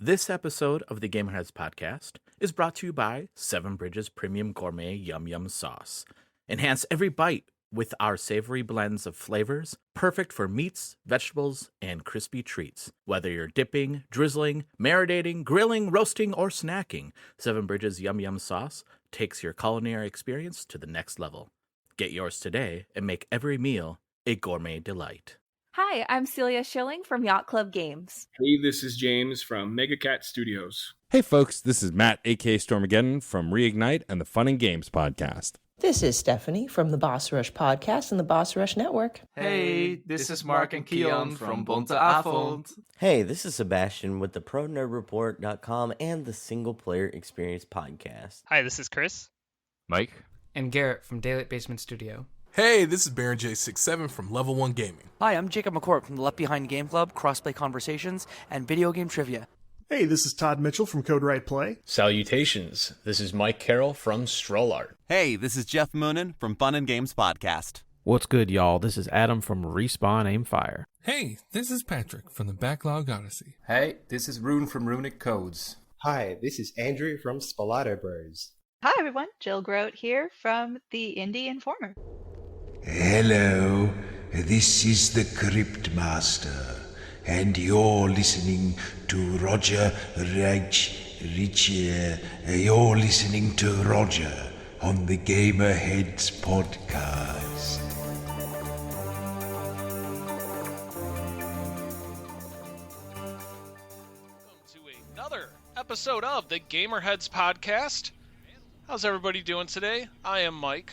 This episode of the Gamerheads Podcast is brought to you by Seven Bridges Premium Gourmet Yum Yum Sauce. Enhance every bite with our savory blends of flavors, perfect for meats, vegetables, and crispy treats. Whether you're dipping, drizzling, marinating, grilling, roasting, or snacking, Seven Bridges Yum Yum Sauce takes your culinary experience to the next level. Get yours today and make every meal a gourmet delight. Hi, I'm Celia Schilling from Yacht Club Games. Hey, this is James from Mega Cat Studios. Hey folks, this is Matt, aka Stormageddon from Reignite and the Fun and Games Podcast. This is Stephanie from the Boss Rush Podcast and the Boss Rush Network. Hey, this is Mark and Keon from Bunte Avond. Hey, this is Sebastian with the ProNerdReport.com and the Single Player Experience Podcast. Hi, this is Chris. Mike. And Garrett from Daylight Basement Studio. Hey, this is Baron J67 from Level 1 Gaming. Hi, I'm Jacob McCourt from the Left Behind Game Club, Crossplay Conversations, and Video Game Trivia. Hey, this is Todd Mitchell from Code Right Play. Salutations, this is Mike Carroll from Stroll Art. Hey, this is Jeff Moonen from Fun and Games Podcast. What's good, y'all? This is Adam from Respawn Aimfire. Hey, this is Patrick from the Backlog Odyssey. Hey, this is Rune from Runic Codes. Hi, this is Andrew from Spalato Bros. Hi, everyone. Jill Grote here from the Indie Informer. Hello, this is the Crypt Master, and you're listening to Roger You're listening to Roger on the Gamerheads Podcast. Welcome to another episode of the Gamerheads Podcast. How's everybody doing today? I am Mike.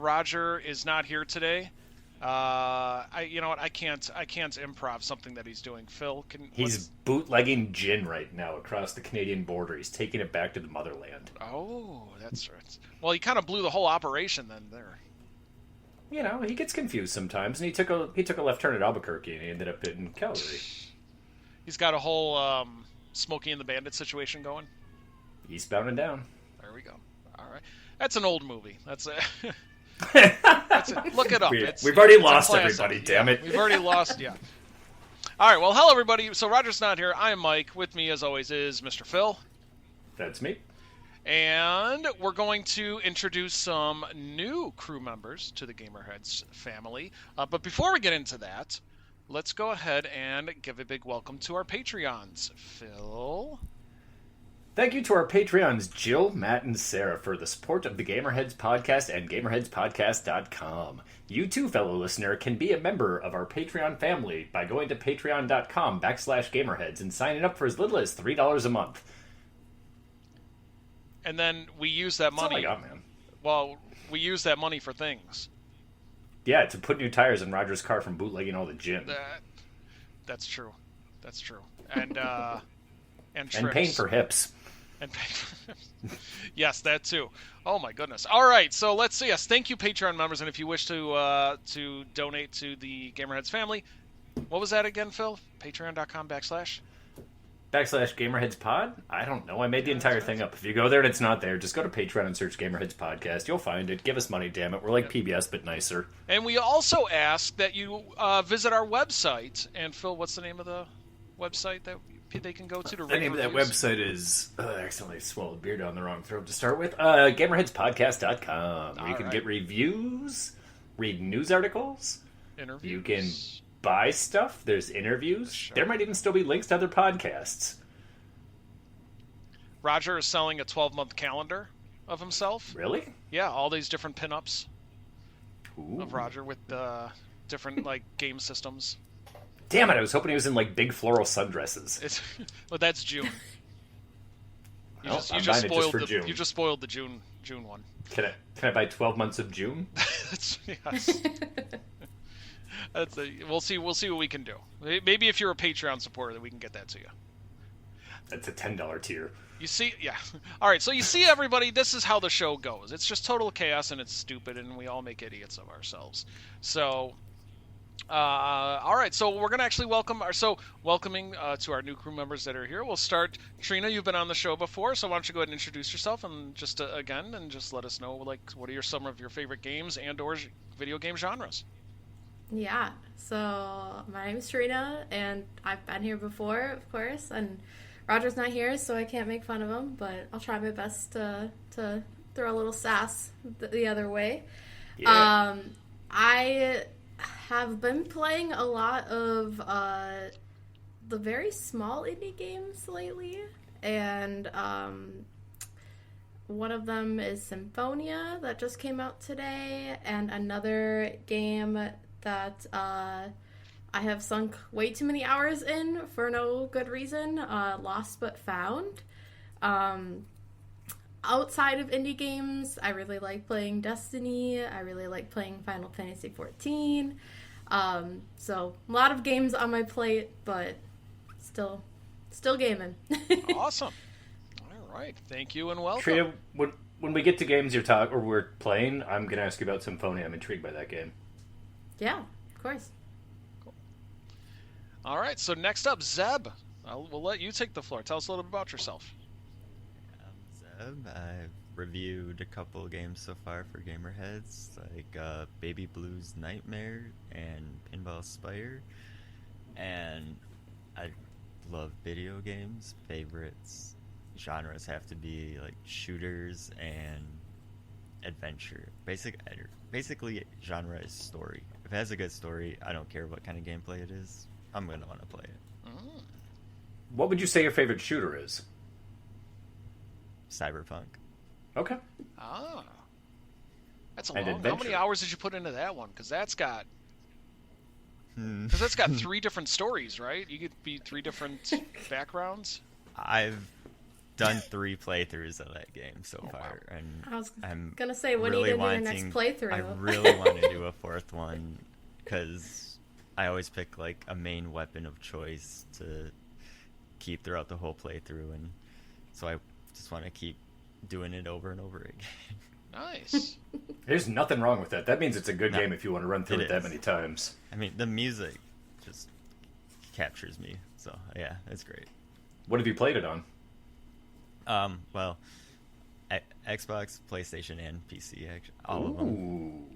Roger is not here today. You know what? I can't improv something that he's doing. Phil, he's bootlegging gin right now across the Canadian border. He's taking it back to the motherland. Oh, that's right. Well, he kind of blew the whole operation then there. You know, he gets confused sometimes, and he took a left turn at Albuquerque, and he ended up in Calgary. He's got a whole Smokey and the Bandit situation going. Eastbound and down. There we go. All right, that's an old movie. That's a. Look it up. We've already lost everybody, damn it. We've already lost, yeah. All right, well, hello, everybody. So Roger's not here. I am Mike. With me, as always, is Mr. Phil. That's me. And we're going to introduce some new crew members to the Gamerheads family. But before we get into that, let's go ahead and give a big welcome to our Patreons. Phil? Thank you to our Patreons, Jill, Matt, and Sarah, for the support of the Gamerheads Podcast and GamerheadsPodcast.com. You too, fellow listener, can be a member of our Patreon family by going to patreon.com/Gamerheads and signing up for as little as $3 a month. And then we use that money. That's all I got, man. Well, we use that money for things. Yeah, to put new tires in Roger's car from bootlegging all the gin. That's true. That's true. And paying for hips. Yes, that too. Oh my goodness. All right, so let's see. Yes, thank you, Patreon members, and if you wish to donate to the Gamerheads family, what was that again, Phil? Patreon.com/ /Gamerheads Pod? I don't know. I made the entire thing up. If you go there and it's not there, just go to Patreon and search Gamerheads Podcast. You'll find it. Give us money, damn it. We're like PBS, but nicer. And we also ask that you visit our website. And Phil, what's the name of the website that they can go to The rate name of that reviews? website is... I accidentally swallowed beer down the wrong throat to start with. GamerheadsPodcast.com, where you can get reviews, read news articles. Interviews. You can buy stuff. There's interviews. Sure. There might even still be links to other podcasts. Roger is selling a 12-month calendar of himself. Really? Yeah, all these different pinups Ooh. of Roger with different game systems. Damn it, I was hoping he was in big floral sundresses. But that's June. You just spoiled the June one. Can I buy 12 months of June? Yes. We'll see what we can do. Maybe if you're a Patreon supporter, we can get that to you. That's a $10 tier. You see, yeah. All right, so you see, everybody, this is how the show goes. It's just total chaos, and it's stupid, and we all make idiots of ourselves. So, all right, so we're going to actually welcoming to our new crew members that are here. We'll start. Trina, you've been on the show before, so why don't you go ahead and introduce yourself and just again, and just let us know, what are some of your favorite games and or video game genres? Yeah, so my name is Trina, and I've been here before, of course, and Roger's not here, so I can't make fun of him, but I'll try my best to throw a little sass the other way. Yeah. I have been playing a lot of the very small indie games lately, and one of them is Symphonia that just came out today, and another game that I have sunk way too many hours in for no good reason, Lost But Found. Outside of indie games, I really like playing Destiny. I really like playing Final Fantasy XIV. So a lot of games on my plate, but still gaming. Awesome. All right. Thank you and welcome. Trina, when we get to games we're playing, I'm going to ask you about Symphonia. I'm intrigued by that game. Yeah, of course. Cool. All right. So next up, Zeb. We'll let you take the floor. Tell us a little bit about yourself. I've reviewed a couple of games so far for Gamerheads, like Baby Blues Nightmare and Pinball Spire, and I love video games. Favorites genres have to be like shooters and adventure. Basically, genre is story. If it has a good story, I don't care what kind of gameplay it is, I'm going to want to play it. What would you say your favorite shooter is? Cyberpunk. Okay. Ah. That's a And long. adventure. How many hours did you put into that one? Because that's got 3 different stories, right? You could be 3 different backgrounds. I've done 3 playthroughs of that game so far, and I was I'm gonna say, when really are you gonna do your next playthrough? I really want to do a 4th one because I always pick like a main weapon of choice to keep throughout the whole playthrough, and so I just want to keep doing it over and over again. Nice. There's nothing wrong with that. That means it's a good game if you want to run through it that is. many times. I mean, the music just captures me, so yeah, it's great. What have you played it on? Well, Xbox, PlayStation, and PC. Actually, all of them.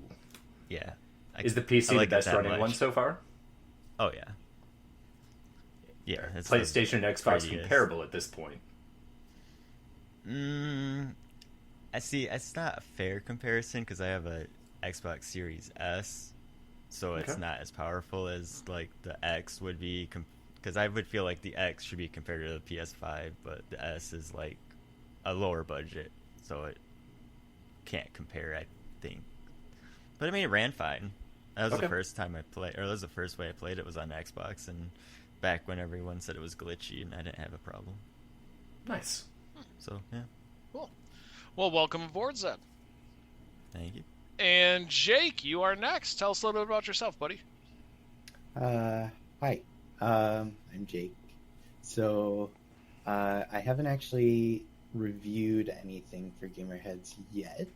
Yeah. Is the PC like the best it that running much. one so far? Oh yeah. Yeah, it's PlayStation and Xbox prettiest. comparable at this point. I see. It's not a fair comparison because I have a Xbox Series S, so it's not as powerful as like the X would be. Because I would feel like the X should be compared to the PS5, but the S is like a lower budget, so it can't compare, I think. But I mean, it ran fine. That was the first time I played, or that was the first way I played it was on Xbox, and back when everyone said it was glitchy, and I didn't have a problem. Nice. So yeah. Cool. Well, welcome aboard, Zeb. Thank you. And Jake, you are next. Tell us a little bit about yourself, buddy. Hi. I'm Jake. So, I haven't actually reviewed anything for Gamerheads yet,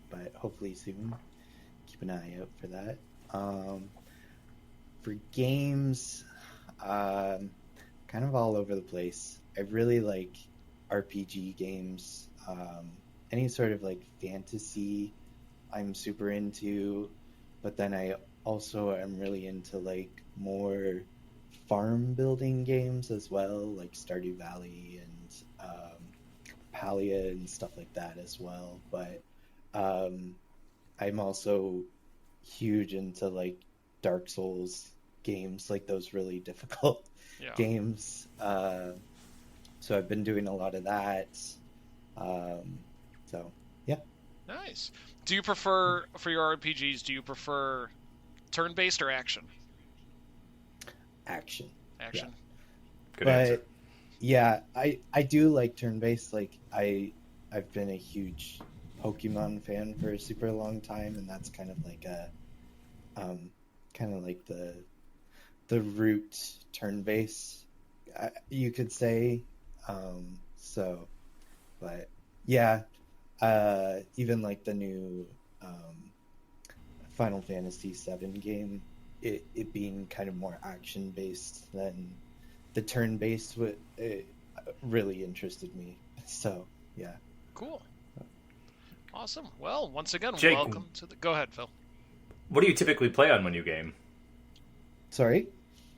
but hopefully soon. Keep an eye out for that. For games, kind of all over the place. I really like RPG games. Any sort of like fantasy, I'm super into, but then I also am really into like more farm building games as well, like Stardew Valley and Palia and stuff like that as well. But I'm also huge into like Dark Souls games, like those really difficult games. So I've been doing a lot of that. So yeah. Nice. Do you prefer, for your RPGs, do you prefer turn-based or action? Action. Action. Yeah. Good but answer. yeah, I do like turn-based. Like I've been a huge Pokemon fan for a super long time, and that's kind of like the root turn-based, you could say. So, but yeah, even like the new Final Fantasy VII game, it being kind of more action-based than the turn-based, it really interested me. So, yeah. Cool. Awesome. Well, once again, Jake, welcome to the... Go ahead, Phil. What do you typically play on when you game? Sorry?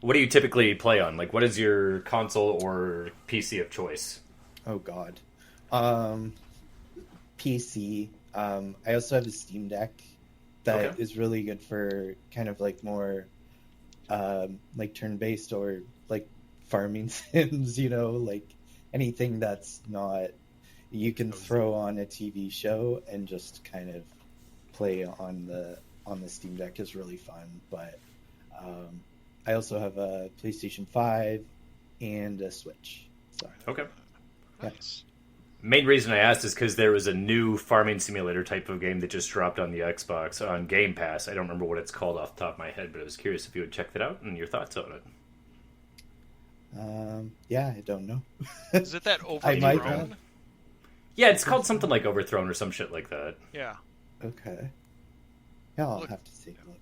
What do you typically play on? Like, what is your console or PC of choice? Oh God, PC. I also have a Steam Deck that is really good for kind of like more like turn-based or like farming sims. You know, like anything that's not you can throw on a TV show and just kind of play on the Steam Deck is really fun. But I also have a PlayStation 5 and a Switch. So, okay. Nice. Main reason I asked is because there was a new farming simulator type of game that just dropped on the Xbox on Game Pass. I don't remember what it's called off the top of my head, but I was curious if you would check that out and your thoughts on it. Yeah, I don't know. Is it that Overthrown? Yeah, it's called something like Overthrown or some shit like that. Yeah. Okay. Yeah, I'll have to take a look.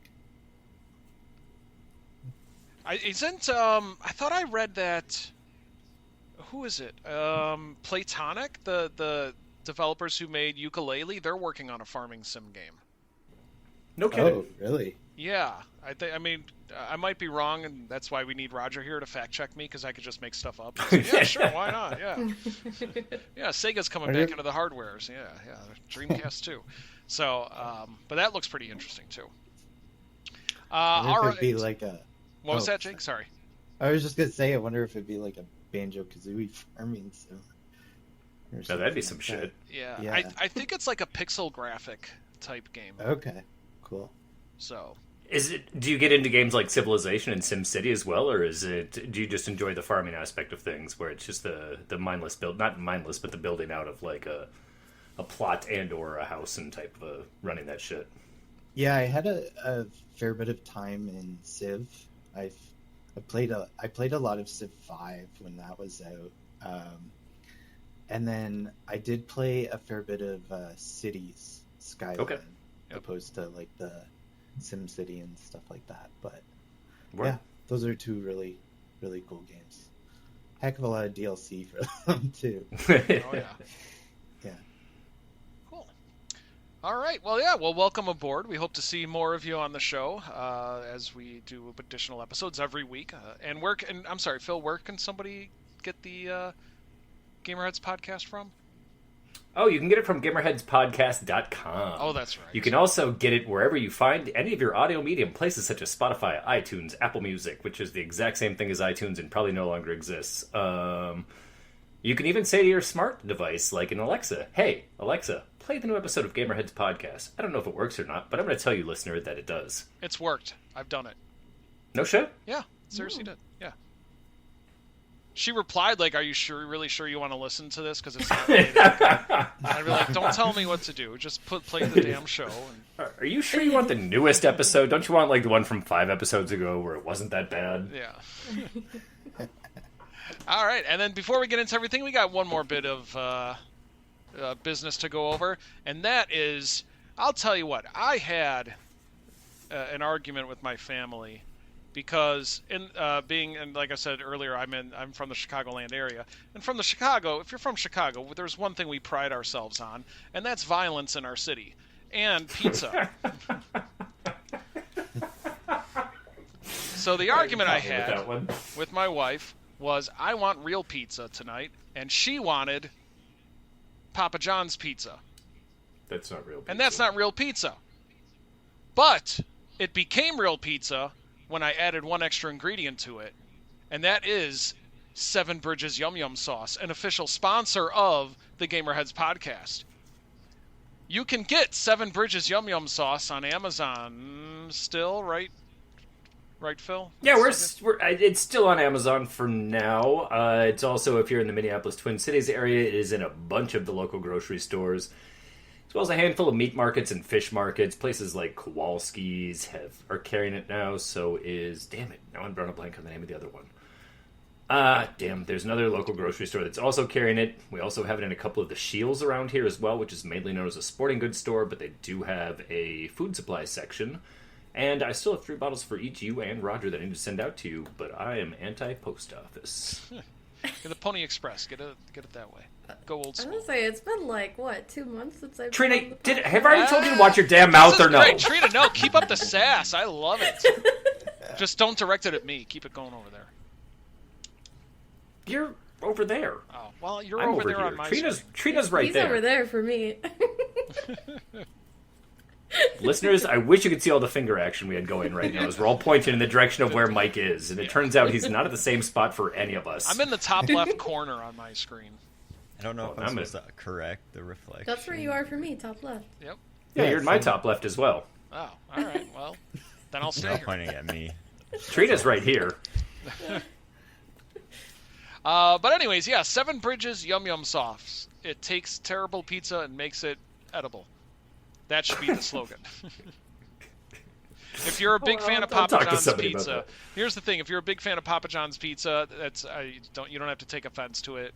I thought I read that. Who is it? Platonic, the developers who made Yooka-Laylee, they're working on a farming sim game. No kidding. Oh, really? Yeah, I mean, I might be wrong, and that's why we need Roger here to fact check me, because I could just make stuff up. Say, yeah, sure, why not? Yeah, yeah. Sega's coming back into the hardwares. Yeah, Dreamcast too. So, but that looks pretty interesting too. All right. Be like a. What was that, Jake? Sorry. I was just gonna say, I wonder if it'd be like a Banjo-Kazooie farming sim. No, that'd be some shit. Yeah. I think it's like a pixel graphic type game. Okay, cool. So, do you get into games like Civilization and SimCity as well, or do you just enjoy the farming aspect of things, where it's just the mindless build, not mindless, but the building out of like a plot and or a house and type of running that shit? Yeah, I had a fair bit of time in Civ. I played a lot of Civ 5 when that was out, and then I did play a fair bit of Cities Skyline, opposed to like the SimCity and stuff like that. But yeah, those are two really, really cool games. Heck of a lot of DLC for them too. Oh yeah. Yeah. Cool. All right. Well, yeah. Well, welcome aboard. We hope to see more of you on the show as we do additional episodes every week. And I'm sorry, Phil. Where can somebody get the Gamerheads podcast from? Oh, you can get it from Gamerheadspodcast.com. Oh, that's right. You can also get it wherever you find any of your audio medium, places such as Spotify, iTunes, Apple Music, which is the exact same thing as iTunes and probably no longer exists. You can even say to your smart device, like an Alexa, "Hey, Alexa, play the new episode of Gamerheads Podcast." I don't know if it works or not, but I'm going to tell you, listener, that it does. It's worked. I've done it. No shit? Yeah, seriously did. Yeah. She replied, like, "Are you really sure you want to listen to this? Because it's not really that good." I'd be like, "Don't tell me what to do. Just play the damn show." And... Are you sure you want the newest episode? Don't you want, like, the one from 5 episodes ago where it wasn't that bad? Yeah. All right, and then before we get into everything, we got one more bit of business to go over, and that is, I'll tell you what, I had an argument with my family. Because and like I said earlier, I'm from the Chicagoland area, and from the Chicago, if you're from Chicago, there's one thing we pride ourselves on, and that's violence in our city and pizza. So the argument I had with my wife was, I want real pizza tonight, and she wanted Papa John's pizza. That's not real pizza. And that's not real pizza. But it became real pizza when I added one extra ingredient to it, and that is Seven Bridges Yum Yum Sauce, an official sponsor of the Gamerheads Podcast. You can get Seven Bridges Yum Yum Sauce on Amazon still, right? Right, Phil? Yeah, it's still on Amazon for now. It's also, if you're in the Minneapolis Twin Cities area, it is in a bunch of the local grocery stores, as well as a handful of meat markets and fish markets. Places like Kowalski's are carrying it now, so is... Damn it, now I'm drawing a blank on the name of the other one. There's another local grocery store that's also carrying it. We also have it in a couple of the Shields around here as well, which is mainly known as a sporting goods store, but they do have a food supply section. And I still have 3 bottles for each you and Roger that I need to send out to you, but I am anti-post office. Get the Pony Express. Get it that way. Go old school. I was gonna say, it's been like, what, 2 months since I've Trina, been have I already told you to watch your damn mouth or no? Great, Trina, no, keep up the sass. I love it. Just don't direct it at me. Keep it going over there. You're over there. Oh, well, you're I'm over there here. on my Trina's right He's there. over there for me. Listeners, I wish you could see all the finger action we had going right now as we're all pointing in the direction of where Mike is, and it turns out he's not at the same spot for any of us. I'm in the top left corner on my screen. I don't know if I'm supposed to correct the reflection. That's where you are for me, top left. Yep. Yeah, you're in my top left as well. Oh, all right. Well, then I'll stay You're here. pointing at me. Trina's right here. But anyways, yeah, 7 Bridges Yum Yum Softs. It takes terrible pizza and makes it edible. That should be the slogan. If you're a big fan of Papa John's pizza, here's the thing: if you're a big fan of Papa John's pizza, you don't have to take offense to it.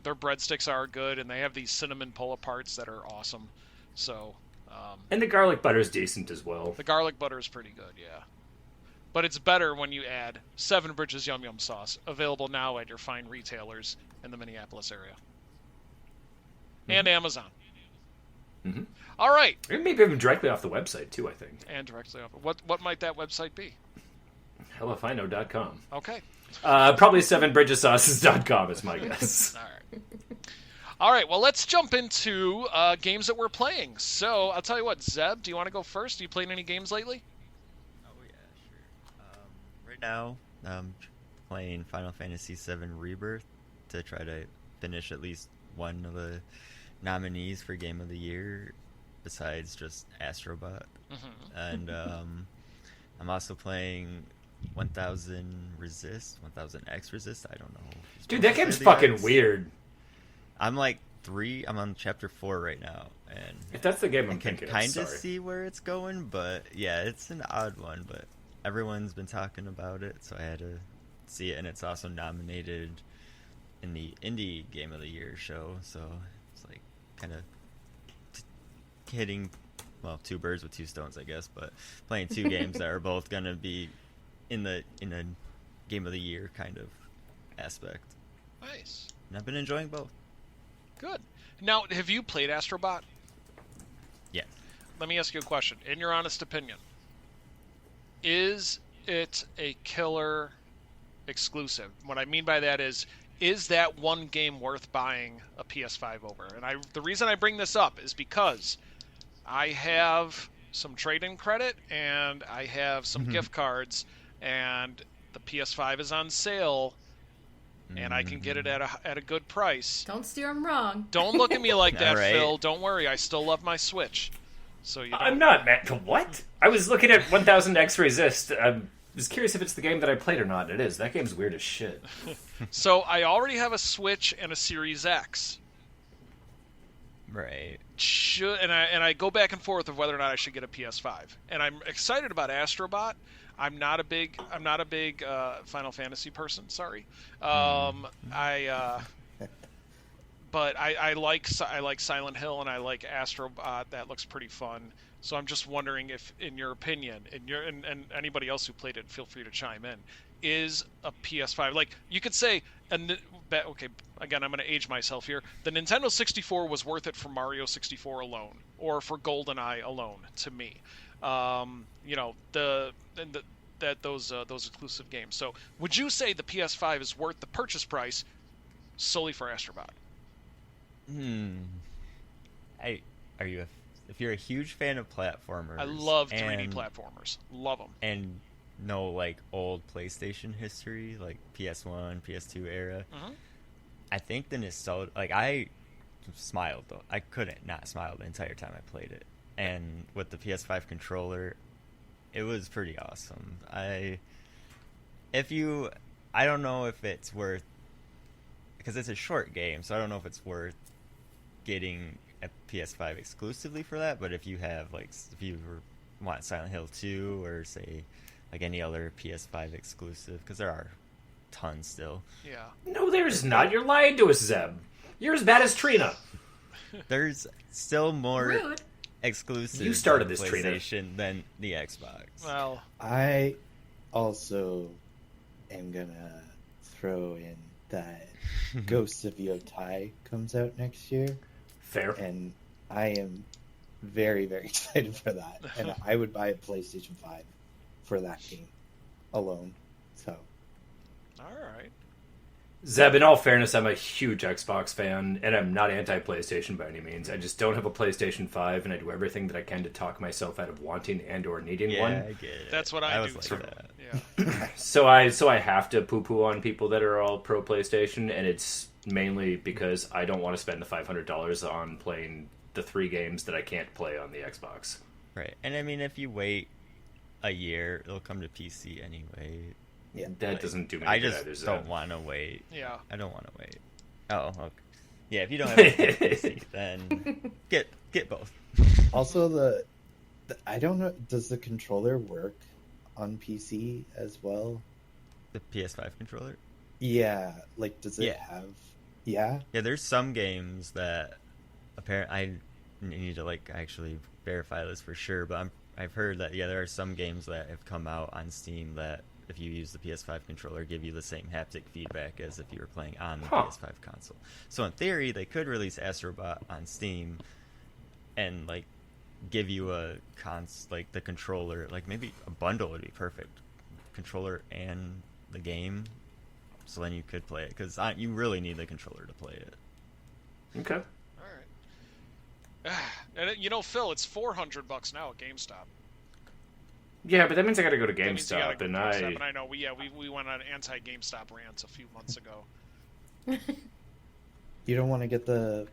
Their breadsticks are good, and they have these cinnamon pull-aparts that are awesome. So, and the garlic butter is decent as well. The garlic butter is pretty good, yeah. But it's better when you add 7 Bridges Yum Yum sauce, available now at your fine retailers in the Minneapolis area. And Amazon. Mm-hmm. All right. Maybe even directly off the website, too, I think. And directly off. What might that website be? Hellifino.com. Okay. Probably 7bridgesauces.com is my guess. All right. All right, well, let's jump into games that we're playing. So, I'll tell you what, Zeb, do you want to go first? Do you played any games lately? Right now, I'm playing Final Fantasy VII Rebirth to try to finish at least one of the nominees for Game of the Year, besides just Astrobot. Mm-hmm. And I'm also playing 1000X Resist. I don't know. Dude, that game's fucking weird. I'm like 3. I'm on chapter 4 right now, and if that's the game I'm can thinking, kind of see where it's going. But yeah, it's an odd one. But everyone's been talking about it, so I had to see it, and it's also nominated in the Indie Game of the Year show. So it's like kind of hitting, well, 2 birds with 2 stones, I guess. But playing 2 games that are both gonna be in a Game of the Year kind of aspect. Nice. And I've been enjoying both. Good. Now, have you played Astrobot? Yes. Let me ask you a question. In your honest opinion, is it a killer exclusive? What I mean by that is that one game worth buying a PS5 over? And the reason I bring this up is because I have some trade-in credit and I have some gift cards, and the PS5 is on sale, and I can get it at a good price. Don't steer him wrong. Don't look at me like that, right. Phil. Don't worry, I still love my Switch. So you don't... I'm not, man. What? I was looking at 1000X Resist. I was curious if it's the game that I played or not. It is. That game's weird as shit. So I already have a Switch and a Series X. Right. And I go back and forth of whether or not I should get a PS5. And I'm excited about Astrobot. I'm not a big Final Fantasy person. Sorry. But I like Silent Hill and I like Astrobot. That looks pretty fun. So I'm just wondering if, in your opinion, and anybody else who played it, feel free to chime in. Is a PS5 like you could say? Okay, again, I'm going to age myself here. The Nintendo 64 was worth it for Mario 64 alone, or for GoldenEye alone, to me. Those exclusive games. So, would you say the PS5 is worth the purchase price solely for Astrobot? If you're a huge fan of platformers, I love 3D platformers. Love them. And no like old PlayStation history, like PS1, PS2 era. Mm-hmm. I think the nostalgia. Like I smiled though. I couldn't not smile the entire time I played it. And with the PS5 controller, it was pretty awesome. I don't know if it's worth, because it's a short game, so I don't know if it's worth getting a PS5 exclusively for that. But if you have if you want Silent Hill 2 or say like any other PS5 exclusive, because there are tons still. Yeah. No, there's not. You're lying to us, Zeb. You're as bad as Trina. There's still more Rude. exclusive. You started this, Trina. PlayStation than the Xbox. Well, I also am gonna throw in that Ghosts of Yotai comes out next year. Fair. And I am very, very excited for that. And I would buy a PlayStation 5 for that game. alone. So. All right. Zeb, in all fairness, I'm a huge Xbox fan, and I'm not anti-PlayStation by any means. I just don't have a PlayStation 5, and I do everything that I can to talk myself out of wanting and or needing one. I get it. That's what I do was too. like that. Yeah. So I have to poo-poo on people that are all pro PlayStation, and it's mainly because I don't want to spend the $500 on playing the 3 games that I can't play on the Xbox. Right, and I mean, if you wait a year, it'll come to PC anyway. Yeah, that doesn't do me I good just either, don't Zeb. want to wait. Yeah. I don't want to wait. Oh, okay. Yeah, if you don't have a PC, then get both. Also, the I don't know. Does the controller work on PC as well? The PS5 controller? Yeah. Like, does it have? Yeah. Yeah, there's some games that apparently I need to actually verify this for sure, but I've heard that there are some games that have come out on Steam that if you use the PS5 controller give you the same haptic feedback as if you were playing on the PS5 console. So in theory, they could release Astrobot on Steam and give you the controller, maybe a bundle would be perfect, controller and the game, so then you could play it, because you really need the controller to play it. Okay. All right. And Phil, it's $400 now at GameStop. Yeah, but that means I got to go to That means you gotta GameStop, go to and GameStop, and I know we went on anti-GameStop rants a few months ago. You don't want to get the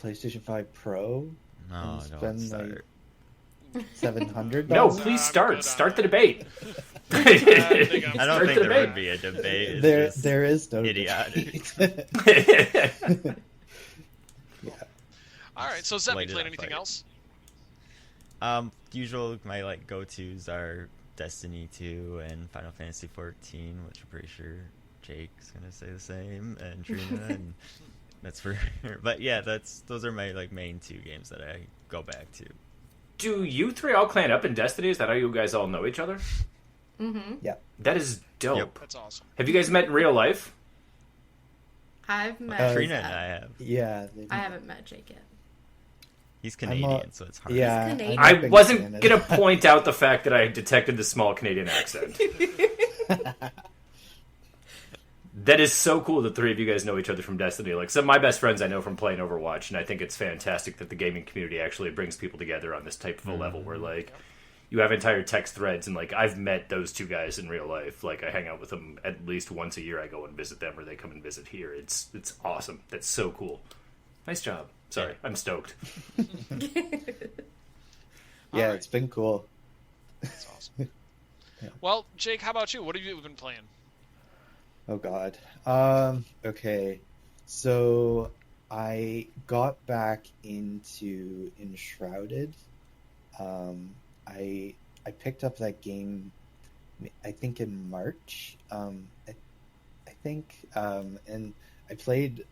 PlayStation 5 Pro? No, and don't spend start. $700? No, please start the debate. I don't think there would be a debate. It's There is no idiotic. All right, so Zeb, you played anything else? Usual my go-tos are Destiny 2 and Final Fantasy 14, which I'm pretty sure Jake's gonna say the same, and Trina, and that's for. But yeah, those are my main 2 games that I go back to. Do you 3 all clan up in Destiny? Is that how you guys all know each other? Mm-hmm. Yeah. That is dope. Yep. That's awesome. Have you guys met in real life? I've met Trina and I have. Yeah. I haven't met Jake yet. He's Canadian, so it's hard. Yeah. I wasn't going to point out the fact that I detected the small Canadian accent. That is so cool that 3 of you guys know each other from Destiny. Some of my best friends I know from playing Overwatch, and I think it's fantastic that the gaming community actually brings people together on this type of a level where, you have entire text threads, and, I've met those 2 guys in real life. I hang out with them at least once a year. I go and visit them, or they come and visit here. It's awesome. That's so cool. Nice job. Sorry, I'm stoked. Yeah, it's been cool. That's awesome. Well, Jake, how about you? What have you been playing? Oh God. Okay. So I got back into Enshrouded. I picked up that game, I think in March. I think, and I played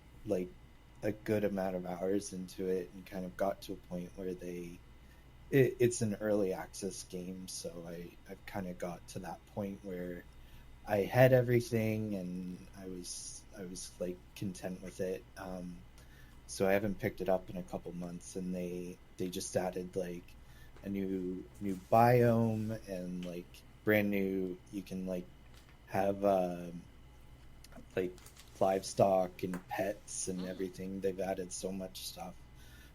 a good amount of hours into it, and kind of got to a point where it's an early access game, so I've kind of got to that point where I had everything, and I was content with it. So I haven't picked it up in a couple months, and they just added a new biome, and brand new. You can have livestock and pets and everything. They've added so much stuff,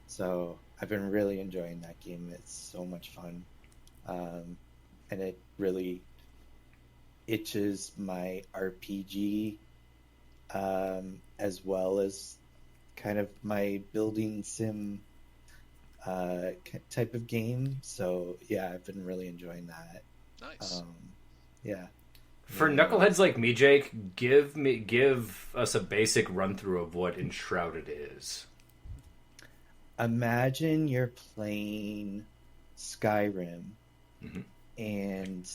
so I've been really enjoying that game. It's so much fun, and it really itches my RPG, as well as kind of my building sim type of game. So yeah, I've been really enjoying that. Nice. Yeah. For knuckleheads like me, Jake, give us a basic run through of what Enshrouded is. Imagine you're playing Skyrim, and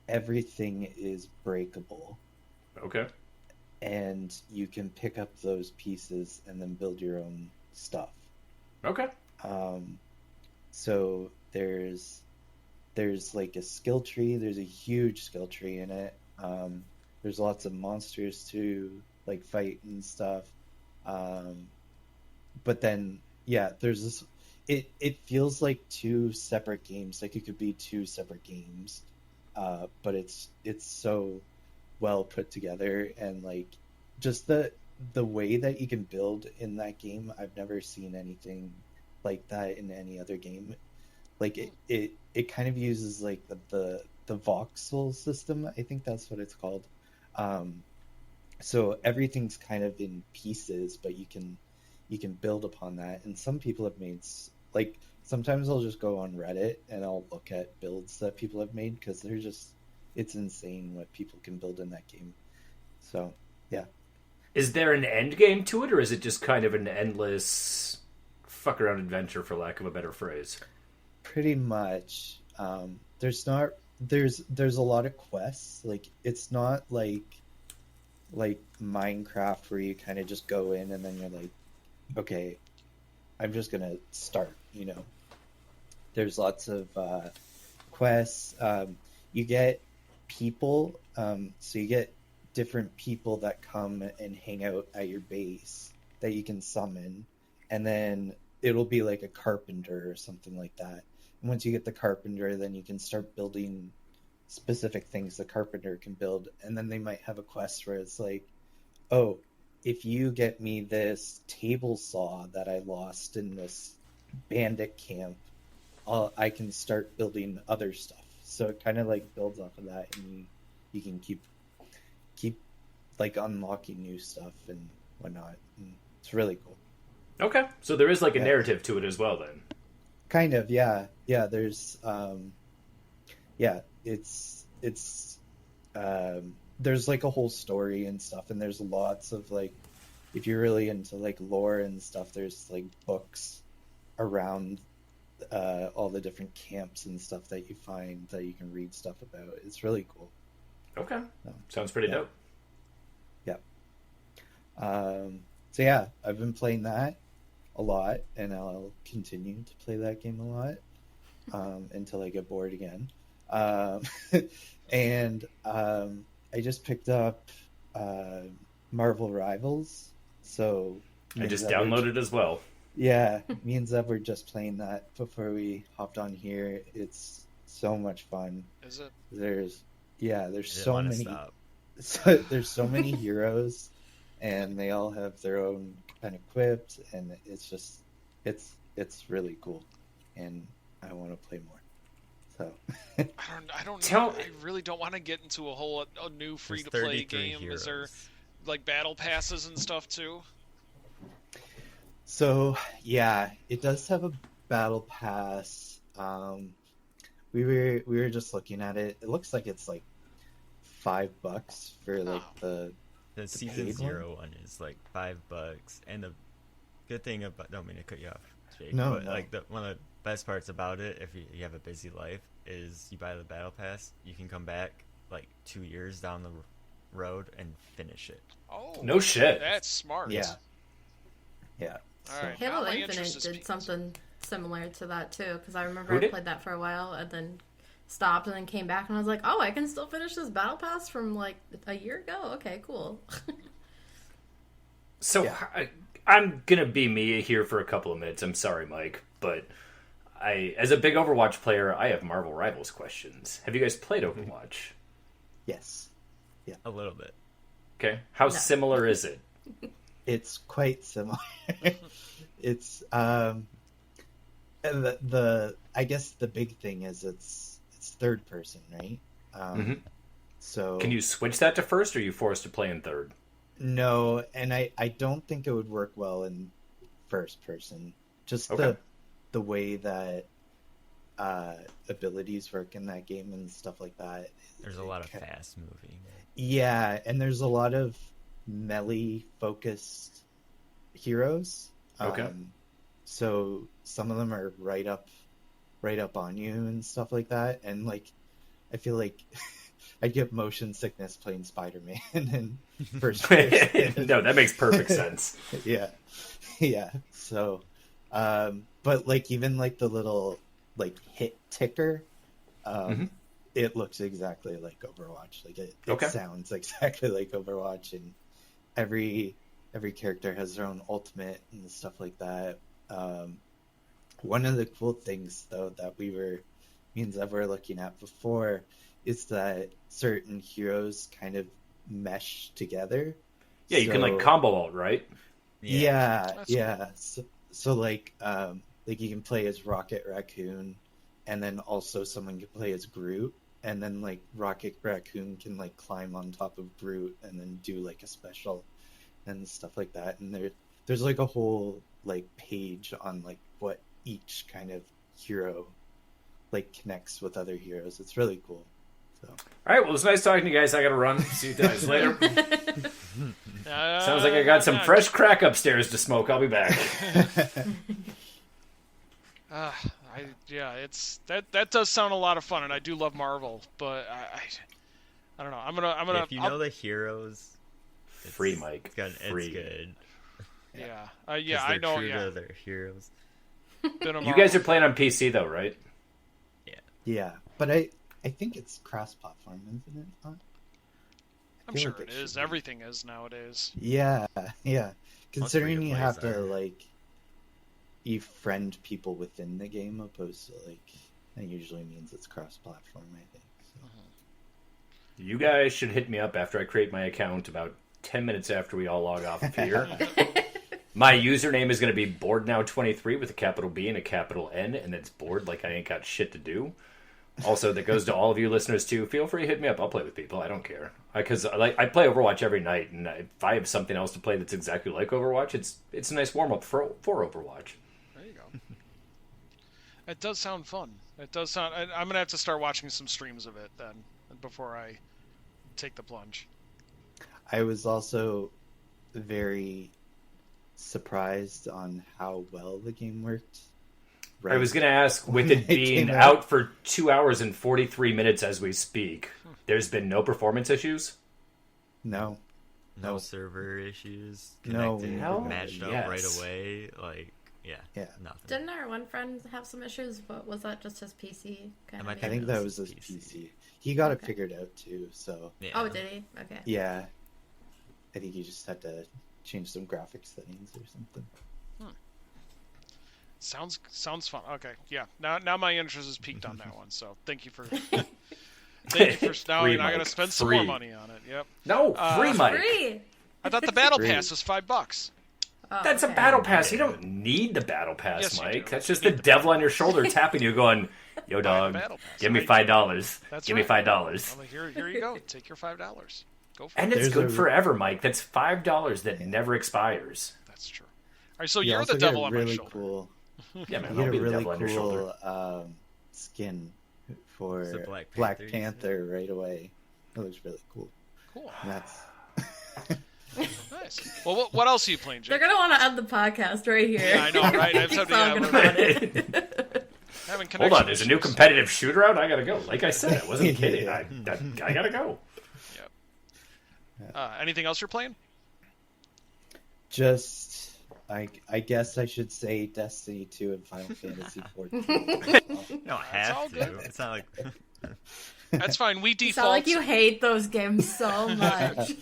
everything is breakable. Okay. And you can pick up those pieces and then build your own stuff. Okay. So there's a skill tree. There's a huge skill tree in it. There's lots of monsters to fight and stuff. But then there's this. It feels like 2 separate games. It could be 2 separate games. but it's so well put together, and like just the way that you can build in that game, I've never seen anything like that in any other game. Like it kind of uses like the voxel system, I think that's what it's called. So everything's kind of in pieces, but you can build upon that. And some people have made, like, sometimes I'll just go on Reddit and I'll look at builds that people have made, because it's insane what people can build in that game. So yeah. Is there an end game to it, or is it just kind of an endless fuck around adventure, for lack of a better phrase? Pretty much. There's a lot of quests. Like, it's not like Minecraft where you kind of just go in and then you're like, okay, I'm just gonna start, you know. There's lots of quests. You get people, so you get different people that come and hang out at your base that you can summon, and then it'll be like a carpenter or something like that. And once you get the carpenter, then you can start building specific things the carpenter can build. And then they might have a quest where it's like, oh, if you get me this table saw that I lost in this bandit camp, I can start building other stuff. So it kind of like builds off of that, and you can keep like unlocking new stuff and whatnot. And it's really cool. Okay, so there is like a narrative to it as well, then. Kind of, yeah. There's, there's like a whole story and stuff, and there's lots of like, if you're really into like lore and stuff, there's like books around all the different camps and stuff that you find that you can read stuff about. It's really cool. Okay, sounds pretty dope. Yeah. So yeah, I've been playing that a lot, and I'll continue to play that game a lot until I get bored again. And I just picked up Marvel Rivals, so I just downloaded it as well. Yeah, me and Zeb were just playing that before we hopped on here. It's so much fun. Is it? There's so many. There's so many heroes, and they all have their own kind of quips, and it's just it's really cool, and I want to play more. So I really don't want to get into a new free to play game. Heroes. Is there like battle passes and stuff too? So yeah, it does have a battle pass. We were just looking at it. It looks like it's like $5 for like the season 0 one is like $5, and the good thing about, don't mean to cut you off, Jake, but like one of the best parts about it, if you have a busy life, is you buy the battle pass, you can come back like 2 years down the road and finish it. Oh, no shit. That's smart. Yeah. All right. Halo Infinite did something similar to that too, because I remember I played that for a while and then stopped and then came back and I was like, oh, I can still finish this battle pass from like a year ago. Okay, cool. So I'm gonna be me here for a couple of minutes. I'm sorry, Mike, but as a big Overwatch player, I have Marvel Rivals questions. Have you guys played Overwatch? Yes. Yeah. A little bit. Okay. How similar is it? It's quite similar. It's I guess the big thing is it's third person, right? So can you switch that to first, or are you forced to play in third? No, and I don't think it would work well in first person. Just the way that abilities work in that game and stuff like that. There's a lot of fast moving. Yeah, and there's a lot of melee focused heroes. So some of them are right up on you and stuff like that. And like, I feel like I'd get motion sickness playing Spider-Man in first person. No, that makes perfect sense. Yeah. So, but like even like the little like hit ticker, it looks exactly like Overwatch. Like it sounds exactly like Overwatch, and every character has their own ultimate and stuff like that. One of the cool things though that me and Zev were looking at before is that certain heroes kind of mesh together. Yeah, you can like combo alt, right? Yeah. So like you can play as Rocket Raccoon, and then also someone can play as Groot, and then like Rocket Raccoon can like climb on top of Groot and then do like a special and stuff like that. And there's like a whole like page on like what each kind of hero like connects with other heroes. It's really cool. So. All right, well, it's nice talking to you guys. I gotta run. See you guys later. Sounds like I got some fresh crack upstairs to smoke. I'll be back. It's that does sound a lot of fun, and I do love Marvel, but I don't know. I'm gonna. If you know the heroes, free, Mike. It's good. Yeah, I know. True to their heroes. You guys are playing on PC though, right? Yeah, but I think it's cross-platform, isn't it? I'm sure it is. Everything is nowadays. Yeah. Considering you have to like befriend people within the game, opposed to like that usually means it's cross-platform. I think. So. You guys should hit me up after I create my account about 10 minutes after we all log off of here. My username is going to be borednow23 with a capital B and a capital N, and it's bored like I ain't got shit to do. Also, that goes to all of you listeners too. Feel free to hit me up. I'll play with people. I don't care, because I play Overwatch every night, and if I have something else to play that's exactly like Overwatch, it's a nice warm up for Overwatch. There you go. It does sound fun. It does sound. I'm gonna have to start watching some streams of it then before I take the plunge. I was also very surprised on how well the game worked. Right. I was going to ask, with it being out for 2 hours and 15 minutes as we speak, there's been no performance issues? No server issues. Matched up right away. Like, nothing. Didn't our one friend have some issues? But was that just his PC? I think that was his PC. He got it figured out too. So. Yeah. Oh, did he? Okay. Yeah. I think he just had to change some graphics settings or something. Sounds fun. Okay, yeah. Now my interest is peaked on that one. So thank you for now. I gotta spend some more money on it. Yep. No, free, Mike. Free. I thought the battle pass was $5. Oh, That's a battle pass. You don't need the battle pass, yes, Mike. That's just the devil on your shoulder tapping you, going, "Yo, dog, give me $5. Give me $5." I'm like, here you go. Take your $5. Go for it. And it's good forever, Mike. That's $5 that never expires. That's true. All right, so you're the devil on my shoulder. Cool. Yeah, man, you I'll get be a the really devil on your shoulder. cool skin for Black Panther right away. That looks really cool. Cool. And that's nice. Well, what else are you playing, Jake? They're gonna want to end the podcast right here. Yeah, I know, right? I have talking about it. Hold on, there's a new competitive shooter out. I gotta go. Like I said, I wasn't kidding. I gotta go. Yep. Anything else you're playing? just. I guess I should say Destiny 2 and Final Fantasy XIV. You don't have to. It's not like... That's fine. We You default. sound like you hate those games so much.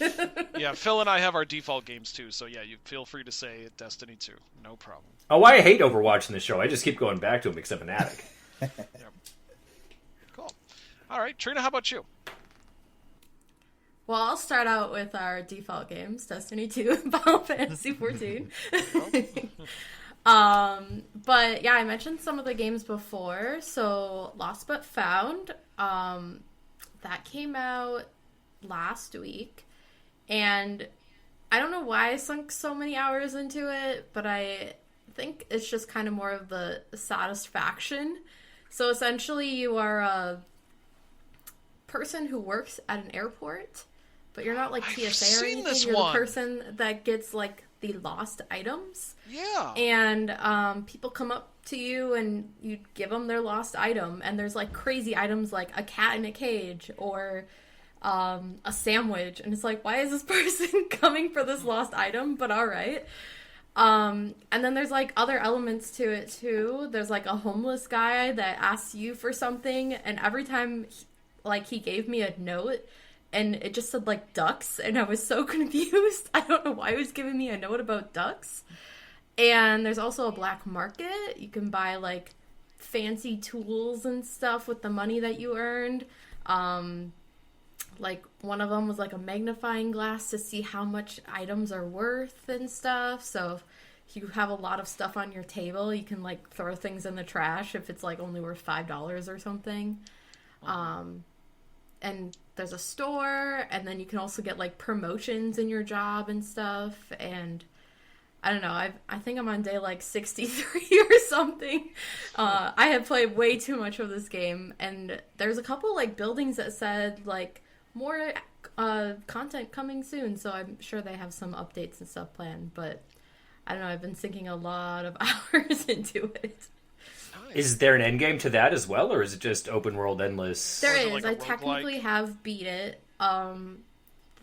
Yeah, Phil and I have our default games too, so yeah, you feel free to say Destiny 2. No problem. Oh, I hate Overwatch in the show. I just keep going back to him because I'm an addict. Yep. Cool. All right, Trina, how about you? Well, I'll start out with our default games, Destiny 2 and Final Fantasy XIV. But yeah, I mentioned some of the games before. So Lost But Found, that came out last week. And I don't know why I sunk so many hours into it, but I think it's just kind of more of the satisfaction. So essentially you are a person who works at an airport, but you're not like TSA or anything. You're the person that gets like the lost items. Yeah. And people come up to you and you give them their lost item, and there's like crazy items like a cat in a cage or a sandwich, and it's like, why is this person coming for this lost item? But all right. And then there's like other elements to it too. There's like a homeless guy that asks you for something, and every time he gave me a note and it just said like ducks, and I was so confused. I don't know why he was giving me a note about ducks. And there's also a black market. You can buy like fancy tools and stuff with the money that you earned. Like, one of them was like a magnifying glass to see how much items are worth and stuff. So if you have a lot of stuff on your table, you can like throw things in the trash if it's like only worth $5 or something. And there's a store, and then you can also get like promotions in your job and stuff. And I don't know, I think I'm on day like 63 or something. I have played way too much of this game, and there's a couple like buildings that said like more content coming soon, so I'm sure they have some updates and stuff planned. But I don't know, I've been sinking a lot of hours into it. Is there an end game to that as well, or is it just open world endless? There is. I technically have beat it.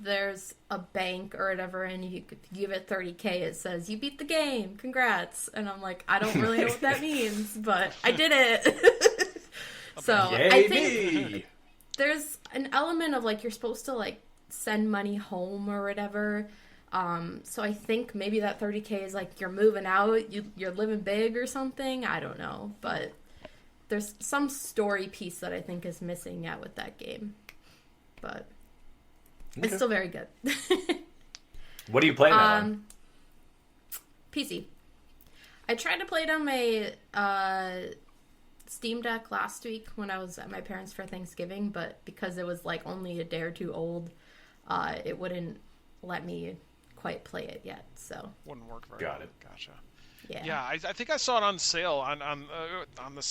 There's a bank or whatever, and you give it 30K, it says, you beat the game, congrats. And I'm like, I don't really know what that means, but I did it. So Yay, I think me. there's an element of, like, you're supposed to, like, send money home or whatever. So I think maybe that 30K is, like, you're moving out, you're living big or something. I don't know, but there's some story piece that I think is missing yet with that game. But Okay. it's still very good. What are you playing on? PC. I tried to play it on my Steam Deck last week when I was at my parents' for Thanksgiving, but because it was like only a day or two old, it wouldn't let me quite play it yet. So wouldn't work very Got well. it. Gotcha. Yeah. I think I saw it on sale on the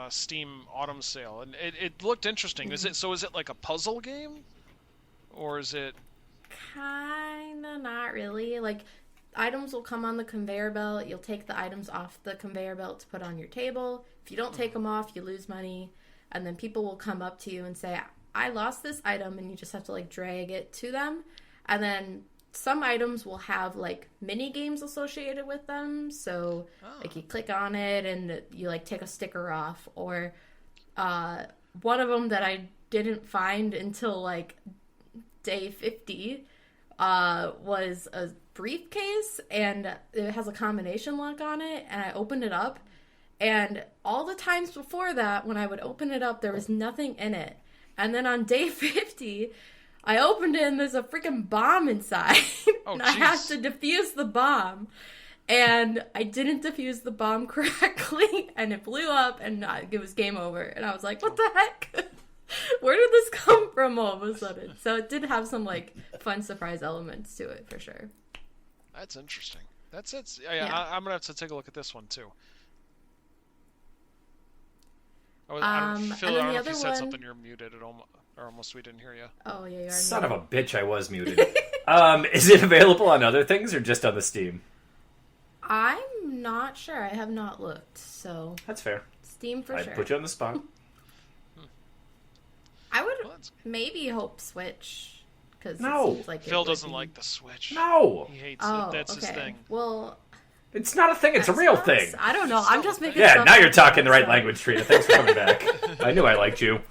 Steam Autumn sale, and it looked interesting. Is it like a puzzle game? Or is it... Kinda not really. Like, items will come on the conveyor belt. You'll take the items off the conveyor belt to put on your table. If you don't take them off, you lose money. And then people will come up to you and say, I lost this item, and you just have to, like, drag it to them. And then some items will have, like, mini games associated with them. So, like, you click on it, and you, like, take a sticker off. Or one of them that I didn't find until, like, day 50 was a briefcase, and it has a combination lock on it, and I opened it up, and all the times before that when I would open it up there was nothing in it, and then on day 50 I opened it and there's a freaking bomb inside. And I had to defuse the bomb, and I didn't defuse the bomb correctly, and it blew up, and it was game over, and I was like, what the heck? Where did this come from all of a sudden? So it did have some, like, fun surprise elements to it, for sure. That's interesting. That's it. Yeah. I'm going to have to take a look at this one, too. I don't know if you said something, you're muted. Almost we didn't hear you. Oh, yeah, you are. Son of a bitch, I was muted. Is it available on other things or just on the Steam? I'm not sure. I have not looked, so... That's fair. Steam for sure. I put you on the spot. I would maybe hope Switch, because No. it seems like Phil doesn't like the Switch. No! He hates Oh, it. That's his okay. thing. Well, It's not a thing, it's a real thing. I don't know. I'm just making Yeah, stuff now you're up, talking the right so- language, Trina. Thanks for coming back. I knew I liked you.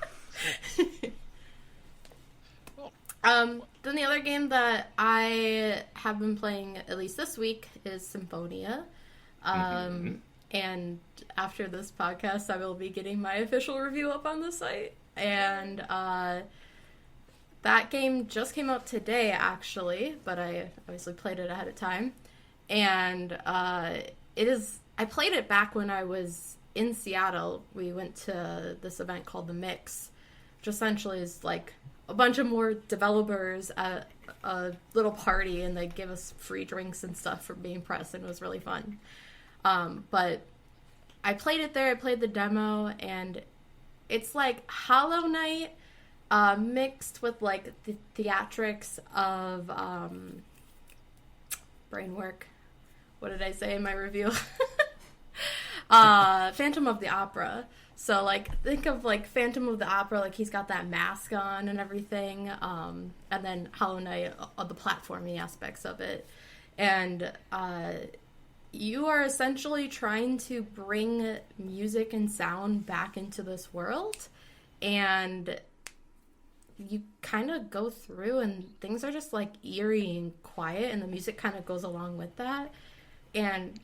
Then the other game that I have been playing at least this week is Symphonia. And after this podcast, I will be getting my official review up on the site. And that game just came out today, actually, but I obviously played it ahead of time. And it is... I played it back when I was in Seattle. We went to this event called The Mix, which essentially is like a bunch of more developers at a little party, and they give us free drinks and stuff for being press, and it was really fun. But I played it there. I played the demo, and it's like Hollow Knight mixed with like the theatrics of brain work. What did I say in my review? Phantom of the Opera. So, like, think of, like, Phantom of the Opera, like, he's got that mask on and everything, and then Hollow Knight, the platforming aspects of it. And you are essentially trying to bring music and sound back into this world, and you kind of go through, and things are just, like, eerie and quiet, and the music kind of goes along with that. And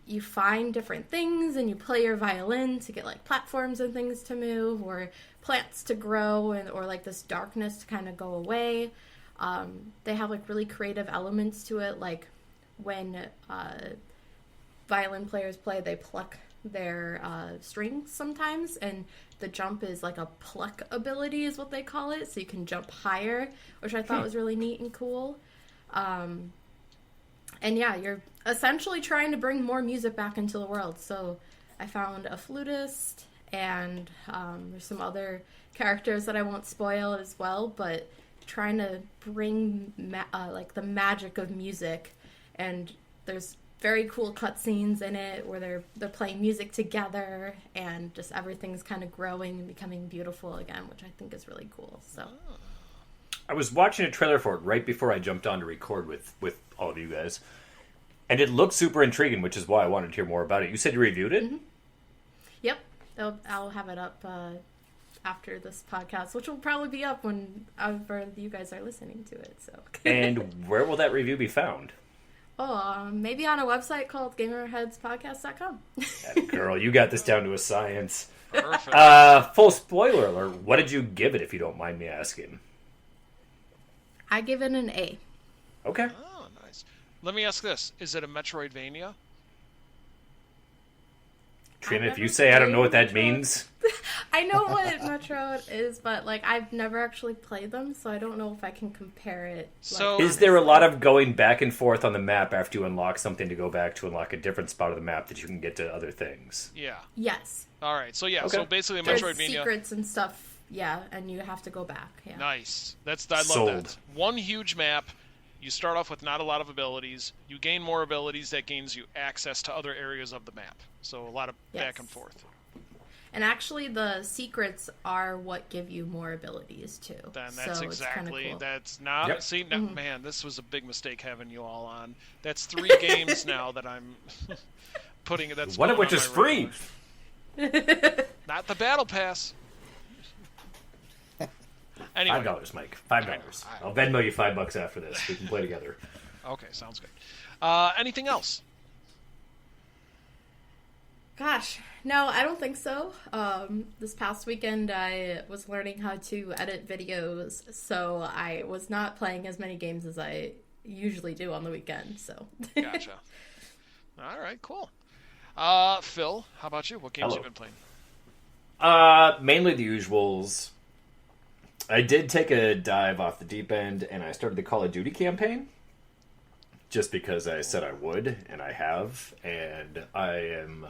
you find different things and you play your violin to get like platforms and things to move, or plants to grow, and or like this darkness to kind of go away. They have like really creative elements to it, like when violin players play, they pluck their strings sometimes, and the jump is like a pluck ability is what they call it, so you can jump higher, which I thought was really neat and cool. And yeah, you're essentially trying to bring more music back into the world. So I found a flutist, and there's some other characters that I won't spoil as well, but trying to bring like the magic of music. And there's very cool cutscenes in it where they're playing music together, and just everything's kind of growing and becoming beautiful again, which I think is really cool. So I was watching a trailer for it right before I jumped on to record with all of you guys, and it looked super intriguing, which is why I wanted to hear more about it. You said you reviewed it? Mm-hmm. Yep. I'll have it up after this podcast, which will probably be up whenever you guys are listening to it. So. And where will that review be found? Maybe on a website called Gamerheadspodcast.com. Girl, you got this down to a science. Perfect. Full spoiler alert. What did you give it, if you don't mind me asking? I give it an A. Okay. Oh, nice. Let me ask this. Is it a Metroidvania? Trina, if you say I don't know what that means... I know what Metro is, but like I've never actually played them, so I don't know if I can compare it. So, is there a lot of going back and forth on the map after you unlock something to go back to unlock a different spot of the map that you can get to other things? Yeah. Yes. All right. So yeah. Okay. So basically, a There's Metroidvania. secrets and stuff. Yeah, and you have to go back. Yeah. Nice. I love that. One huge map. You start off with not a lot of abilities. You gain more abilities. That gains you access to other areas of the map. So a lot of back and forth. And actually, the secrets are what give you more abilities too. Then that's so exactly cool. That's not. Yep. See, no, man, this was a big mistake having you all on. That's 3 games now that I'm putting. That's one of which is free. Not the battle pass. Anyway. $5, Mike. $5. I'll Venmo you $5 after this. We can play together. Okay, sounds good. Anything else? Gosh, no, I don't think so. This past weekend, I was learning how to edit videos, so I was not playing as many games as I usually do on the weekend. So. Gotcha. All right, cool. Phil, how about you? What games have you been playing? Mainly the usuals. I did take a dive off the deep end, and I started the Call of Duty campaign. Just because I said I would, and I have. And I am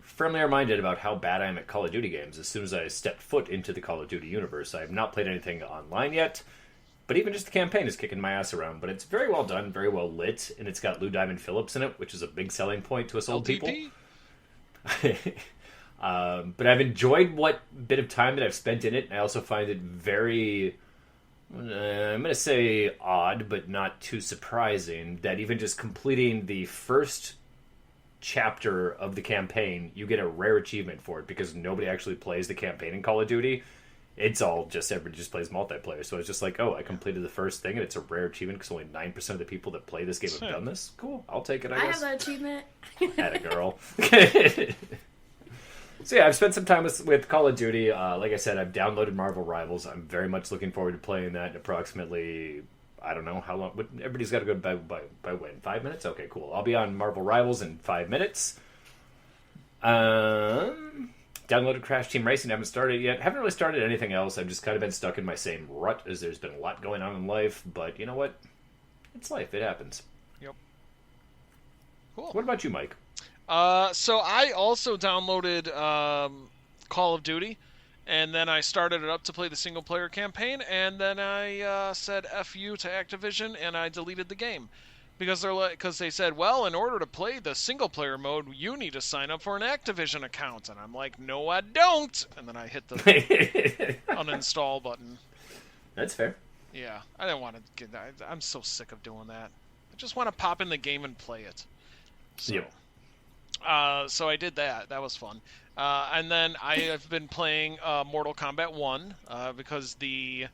firmly reminded about how bad I am at Call of Duty games as soon as I stepped foot into the Call of Duty universe. I have not played anything online yet, but even just the campaign is kicking my ass around. But it's very well done, very well lit, and it's got Lou Diamond Phillips in it, which is a big selling point to us old people. But I've enjoyed what bit of time that I've spent in it, and I also find it very, I'm going to say odd, but not too surprising, that even just completing the first chapter of the campaign, you get a rare achievement for it, because nobody actually plays the campaign in Call of Duty. It's all just, everybody just plays multiplayer. So it's just like, oh, I completed the first thing, and it's a rare achievement because only 9% of the people that play this game have done this. Cool, I'll take it, I guess. have that achievement. Atta girl. So yeah, I've spent some time with Call of Duty. Like I said, I've downloaded Marvel Rivals. I'm very much looking forward to playing that in approximately, I don't know how long. Everybody's got to go by when? 5 minutes? Okay, cool. I'll be on Marvel Rivals in 5 minutes. Downloaded Crash Team Racing. Haven't started it yet. Haven't really started anything else. I've just kind of been stuck in my same rut as there's been a lot going on in life. But you know what? It's life. It happens. Yep. Cool. What about you, Mike? So I also downloaded Call of Duty, and then I started it up to play the single-player campaign, and then I said F you to Activision, and I deleted the game. Because they said, well, in order to play the single-player mode, you need to sign up for an Activision account. And I'm like, no, I don't! And then I hit the uninstall button. That's fair. Yeah, I didn't want to get that. I'm so sick of doing that. I just want to pop in the game and play it. So. Yep. So I did that. That was fun. And then I have been playing Mortal Kombat 1 because the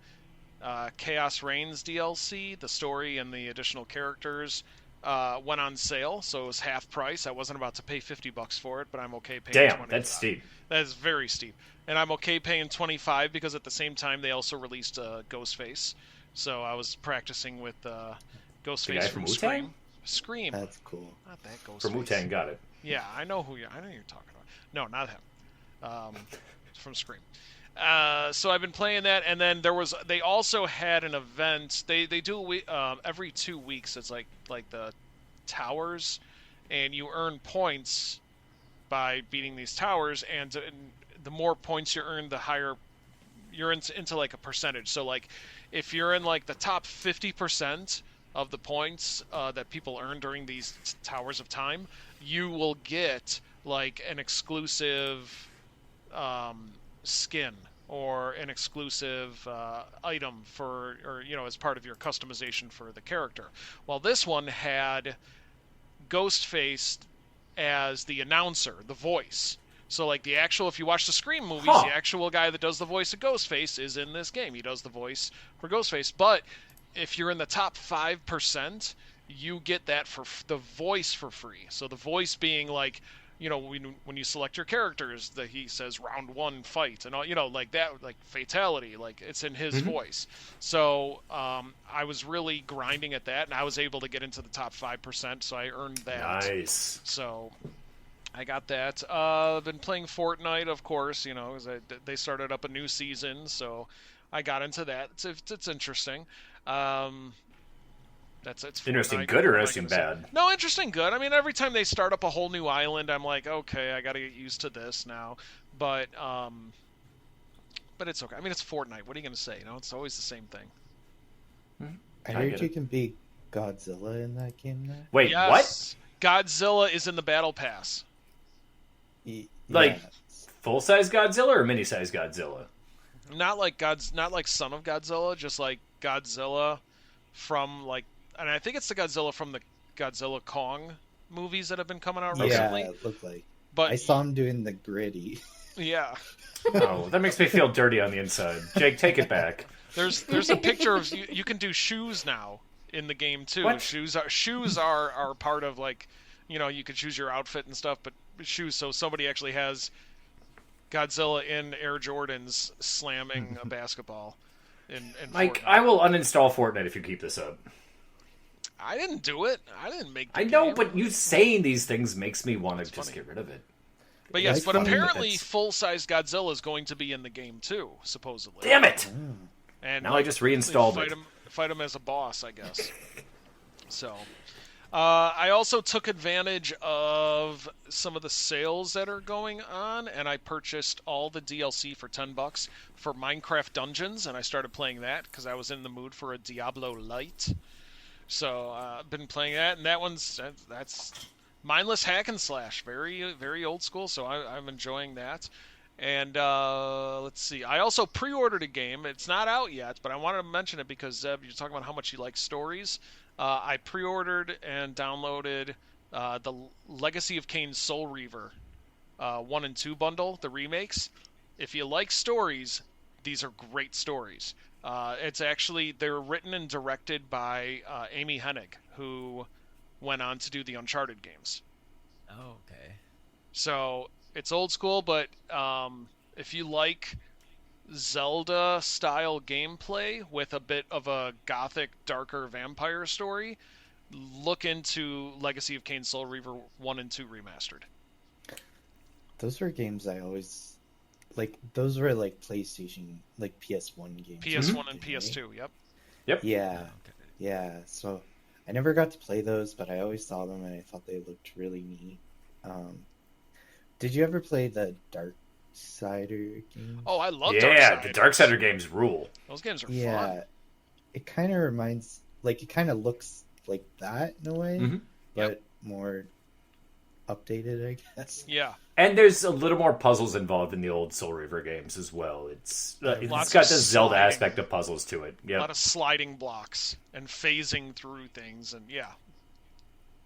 Chaos Reigns DLC, the story and the additional characters went on sale, so it was half price. I wasn't about to pay $50 for it, but I'm okay paying. Damn, $25. that's steep. That is very steep, and I'm okay paying $25 because at the same time they also released Ghostface, so I was practicing with Ghostface from Scream. Scream. That's cool. Not that Ghostface. From Wu-Tang, got it. Yeah, I know who you're talking about. No, not him. From Scream. So I've been playing that, and then they also had an event. They do every 2 weeks. It's like the towers, and you earn points by beating these towers, and the more points you earn, the higher you're into like a percentage. So like if you're in like the top 50% of the points that people earn during these towers of time, you will get like an exclusive skin or an exclusive item as part of your customization for the character. Well, this one had Ghostface as the announcer, the voice. So like if you watch the Scream movies, the actual guy that does the voice of Ghostface is in this game. He does the voice for Ghostface. But if you're in the top 5%, you get that for the voice for free. So the voice being like, when you select your characters, that he says round 1 fight and all, like that, like fatality, like it's in his voice. So I was really grinding at that, and I was able to get into the top 5%, so I earned that. Nice. So I got that. I've been playing Fortnite, of course, because they started up a new season, so I got into that. It's interesting. It's interesting Fortnite. Good or interesting bad? No, interesting good. I mean, every time they start up a whole new island, I'm like, okay, I got to get used to this now. But it's okay. I mean, it's Fortnite. What are you going to say? It's always the same thing. I heard you can beat Godzilla in that game now. Wait, yes. What? Godzilla is in the Battle Pass. Like full-size Godzilla or mini-size Godzilla? Not like Son of Godzilla, just like Godzilla from like. And I think it's the Godzilla from the Godzilla Kong movies that have been coming out recently. Yeah, it looked like. But I saw him doing the gritty. Yeah. Oh, that makes me feel dirty on the inside. Jake, take it back. There's a picture of you can do shoes now in the game too. What? Shoes are part of like, you can choose your outfit and stuff, but shoes. So somebody actually has Godzilla in Air Jordans slamming a basketball. In Mike, Fortnite. I will uninstall Fortnite if you keep this up. I didn't do it. I didn't make the I know, game. but you saying these things makes me want to just get rid of it. But yes, but apparently full-size Godzilla is going to be in the game too, supposedly. Damn it! And now I just reinstalled it. Fight him as a boss, I guess. So, I also took advantage of some of the sales that are going on, and I purchased all the DLC for $10 for Minecraft Dungeons, and I started playing that because I was in the mood for a Diablo Light. So I've been playing that, and that's mindless hack and slash, very very old school. So I'm enjoying that. And let's see, I also pre-ordered a game. It's not out yet, but I wanted to mention it because Zeb, you're talking about how much you like stories. I pre-ordered and downloaded the Legacy of Kain Soul Reaver 1 and 2 bundle, the remakes. If you like stories, these are great stories. They're written and directed by Amy Hennig, who went on to do the Uncharted games. Oh, okay. So it's old school, but if you like Zelda-style gameplay with a bit of a gothic, darker vampire story, look into Legacy of Kain Soul Reaver 1 and 2 remastered. Those were games I always... those were PlayStation, PS1 games. PS1 and PS2, right? Yep. Yeah. Yeah, so I never got to play those, but I always saw them and I thought they looked really neat. Did you ever play the Darksider games? Oh, I love Darksider. Yeah, the Darksider games rule. Those games are fun. Yeah, it kind of reminds... it kind of looks like that in a way, but more updated, I guess. Yeah. And there's a little more puzzles involved in the old Soul Reaver games as well. It's got the Zelda aspect of puzzles to it. Yeah. A lot of sliding blocks and phasing through things, and yeah.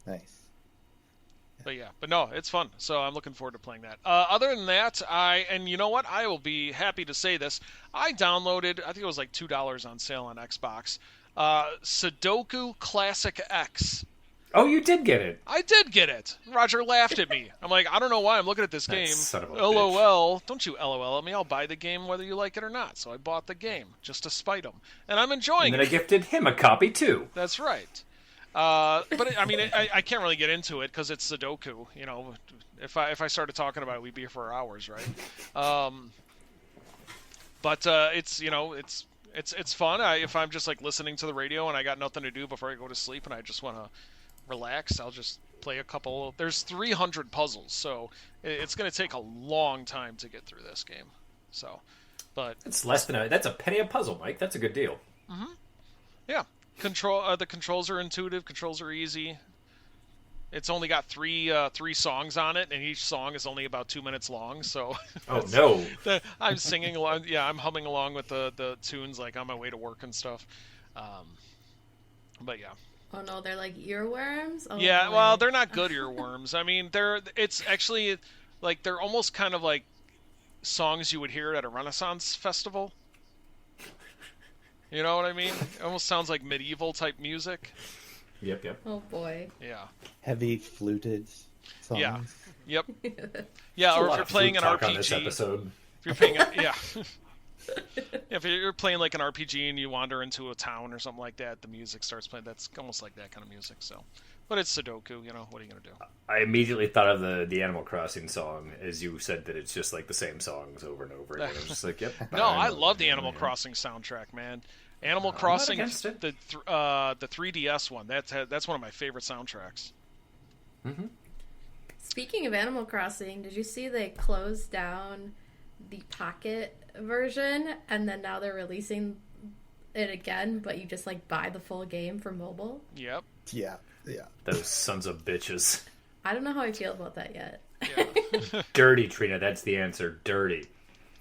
Nice. But no, it's fun. So I'm looking forward to playing that. Other than that, and you know what? I will be happy to say this. I downloaded, I think it was like $2 on sale on Xbox, Sudoku Classic X. Oh, you did get it. I did get it. Roger laughed at me. I'm like, I don't know why I'm looking at this game. Son of a LOL. Don't you LOL at me. I'll buy the game whether you like it or not. So I bought the game just to spite him. And I'm enjoying And then it. I gifted him a copy, too. That's right. But, I can't really get into it because it's Sudoku. You know, if I started talking about it, we'd be here for hours, right? But it's, you know, it's fun. If I'm just, like, listening to the radio and I got nothing to do before I go to sleep and I just want to relax, I'll just play a couple. There's 300 puzzles, so it's going to take a long time to get through this game. So, but it's less than that's a penny a puzzle, Mike. That's a good deal. Mm-hmm. Yeah, the controls are intuitive. Controls are easy. It's only got three songs on it, and each song is only about 2 minutes long. So, oh no, I'm singing along. Yeah, I'm humming along with the tunes like on my way to work and stuff. But yeah. Oh no, they're like earworms? Oh, yeah, boy. well, they're not good earworms. I mean, it's actually like they're almost kind of like songs you would hear at a Renaissance festival. You know what I mean? It almost sounds like medieval type music. Yep. Oh boy. Yeah. Heavy fluted songs. Yeah. Yep. Yeah, or if you're playing an RPG. On this episode. If you're playing yeah. If you're playing like an RPG and you wander into a town or something like that, the music starts playing. That's almost like that kind of music. So, but it's Sudoku. You know, what are you gonna do? I immediately thought of the Animal Crossing song as you said that it's just like the same songs over and over again. I was just like, yep. No, I love the Animal Crossing soundtrack, man. Animal Crossing, the 3DS one. That's one of my favorite soundtracks. Mm-hmm. Speaking of Animal Crossing, did you see they closed down the Pocket version, and then now they're releasing it again, but you just like buy the full game for mobile? Yep. Yeah. Those sons of bitches. I don't know how I feel about that yet. Yeah. Dirty, Trina. That's the answer. Dirty.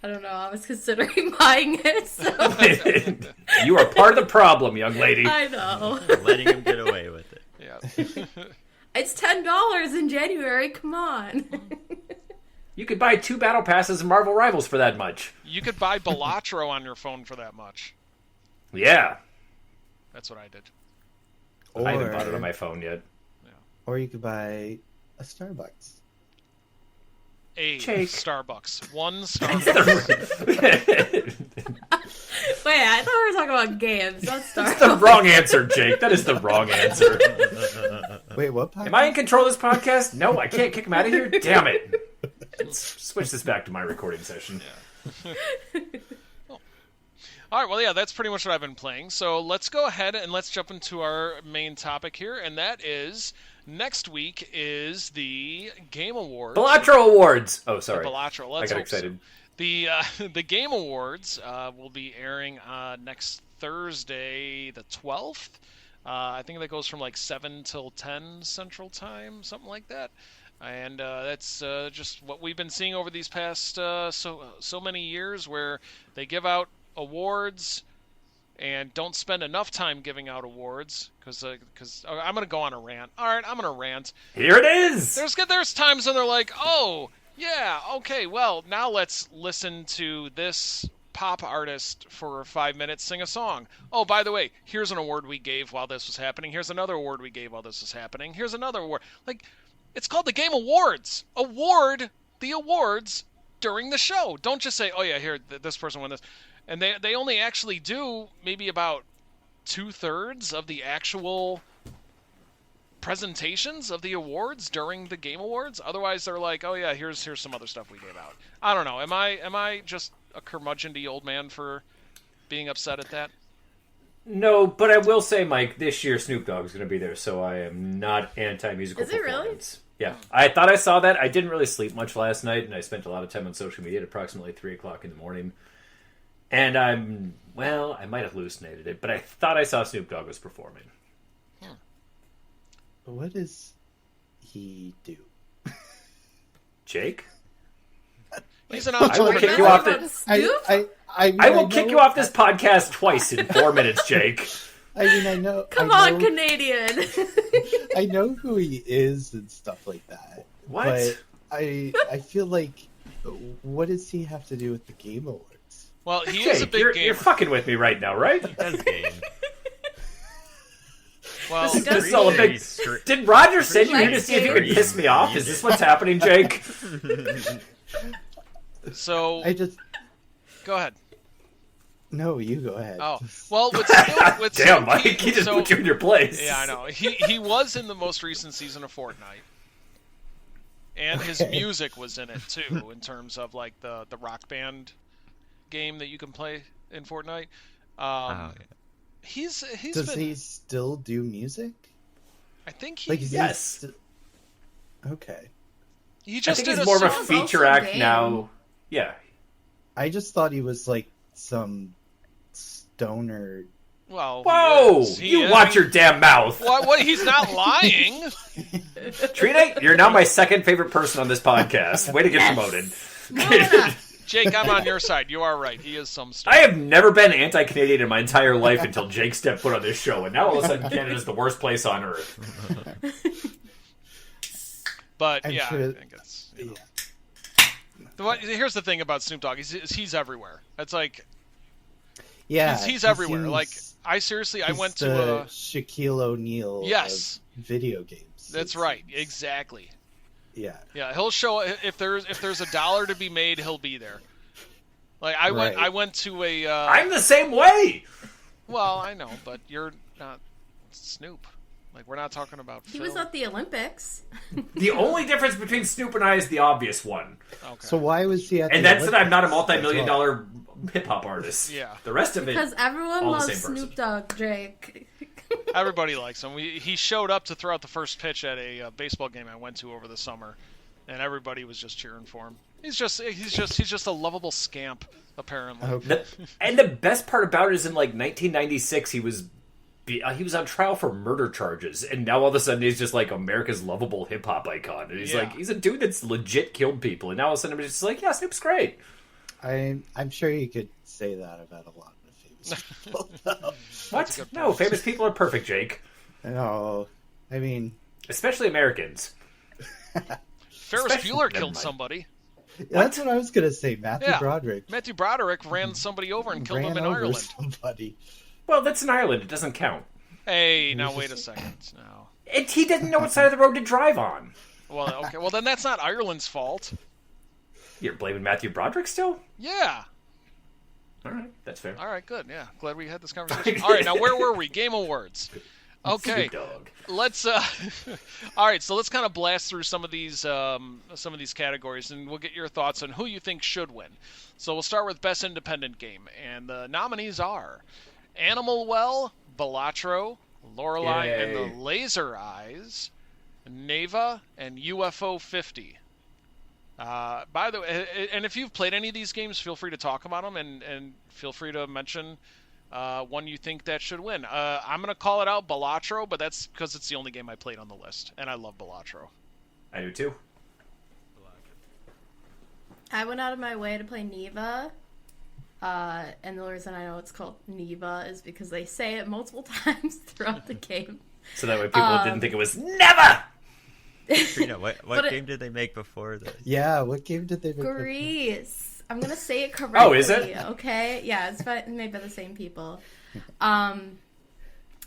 I don't know. I was considering buying it. So. You are part of the problem, young lady. I know. Letting him get away with it. Yeah. It's $10 in January. Come on. You could buy 2 battle passes in Marvel Rivals for that much. You could buy Balatro on your phone for that much. Yeah. That's what I did. I haven't bought it on my phone yet. Yeah. Or you could buy a Starbucks. Starbucks. One Starbucks. Wait, I thought we were talking about games, not Starbucks. That's the wrong answer, Jake. That is the wrong answer. Wait, what podcast? Am I in control of this podcast? No, I can't kick him out of here. Damn it. Let's switch this back to my recording session. Yeah. All right, well, yeah, that's pretty much what I've been playing. So let's go ahead and let's jump into our main topic here, and that is next week is the Game Awards. Balatro Awards! Oh, sorry. The Balatro. I got excited. The Game Awards will be airing next Thursday, the 12th. I think that goes from like 7 till 10 Central Time, something like that. And that's just what we've been seeing over these past so many years, where they give out awards and don't spend enough time giving out awards because I'm going to go on a rant. All right, I'm going to rant. Here it is! There's times when they're like, oh, yeah, okay, well, now let's listen to this pop artist for 5 minutes sing a song. Oh, by the way, here's an award we gave while this was happening. Here's another award we gave while this was happening. Here's another award. Like, it's called the Game Awards. Award the awards during the show. Don't just say, oh, yeah, here, this person won this. And they only actually do maybe about 2/3 of the actual presentations of the awards during the Game Awards. Otherwise, they're like, oh yeah, here's some other stuff we gave out. I don't know. Am I just a curmudgeon-y old man for being upset at that? No, but I will say, Mike, this year Snoop Dogg's going to be there, so I am not anti-musical Is it really? performance. Yeah, I thought I saw that. I didn't really sleep much last night, and I spent a lot of time on social media at approximately 3 o'clock in the morning. And I might have hallucinated it, but I thought I saw Snoop Dogg was performing. What does he do? Jake? He's an I will kick you off this. I will kick you off this podcast twice in 4 minutes, Jake. I mean, I know. Come on, Canadian. I know who he is and stuff like that. What? But I feel like, what does he have to do with the Game Awards? Well, he is a big gamer. You're fucking with me right now, right? He does game. Well, this is all a big... Did Roger send you here to see if you could piss me off? Is this what's happening, Jake? So I just go ahead. No, you go ahead. Oh well, with damn, Mike, he just put you in your place. Yeah, I know. He was in the most recent season of Fortnite, and his music was in it too, in terms of like the Rock Band game that you can play in Fortnite. Does he still do music? I think he. Like, yes. Okay. He just I think did he's more of a song. feature act now. Yeah. I just thought he was like some stoner. Well, whoa! He You is. watch your damn mouth. What? He's not lying. Trina, you're now my second favorite person on this podcast. Way to get promoted. Jake, I'm on your side. You are right. He is some stoner. I have never been anti-Canadian in my entire life until Jake stepped foot on this show, and now all of a sudden Canada's the worst place on earth. But I'm yeah, sure- I think it's. Here's the thing about Snoop Dogg: he's everywhere. It's like, Yeah, he's he everywhere. seems- Like I seriously, I he's went the to a. Shaquille O'Neal Yes. of video games. That's right. Exactly. Yeah. Yeah, he'll show if there's a dollar to be made, he'll be there. Like I went to a. I'm the same way. Well, I know, but you're not Snoop. Like we're not talking about. He Phil. was at the Olympics. The only difference between Snoop and I is the obvious one. Okay. So why was he at the And that's that I'm not a Olympics? multi-million-dollar hip-hop artist. Yeah. The rest of it, Because everyone all the loves same person. Snoop Dogg, Jake. Everybody likes him. He showed up to throw out the first pitch at a baseball game I went to over the summer, and everybody was just cheering for him. He's just a lovable scamp, apparently. And the best part about it is in like 1996 he was on trial for murder charges, and now all of a sudden he's just like America's lovable hip hop icon, and he's a dude that's legit killed people, and now all of a sudden everybody's just like, yeah, Snoop's great. I'm sure you could say that about a lot of famous people. What? No, famous people are perfect, Jake. No, I mean, especially Americans. Ferris Bueller killed somebody. That's what I was gonna say. Matthew Yeah. Broderick. Matthew Broderick ran somebody over and killed him in ran over Ireland. somebody. Well, that's in Ireland. It doesn't count. Hey, now wait a second. Now. He didn't know what side of the road to drive on. Well, okay. Well, then that's not Ireland's fault. You're blaming Matthew Broderick still? Yeah. All right, that's fair. All right, good. Yeah, glad we had this conversation. All right, now where were we? Game Awards. Okay. Snoop Dogg. Let's. All right, so let's kind of blast through some of these categories, and we'll get your thoughts on who you think should win. So we'll start with Best Independent Game, and the nominees are Animal Well, Balatro, Lorelei and the Laser Eyes, Neva, and UFO 50. By the way, and if you've played any of these games, feel free to talk about them, and feel free to mention one you think that should win. I'm going to call it out, Balatro, but that's because it's the only game I played on the list, and I love Balatro. I do too. I went out of my way to play Neva, and the reason I know it's called Neva is because they say it multiple times throughout the game. So that way people didn't think it was never! Trina, what game did they make before this? Yeah, what game did they make? Grease. I'm gonna say it correctly. Oh, is it? Okay, yeah, it's made by the same people. But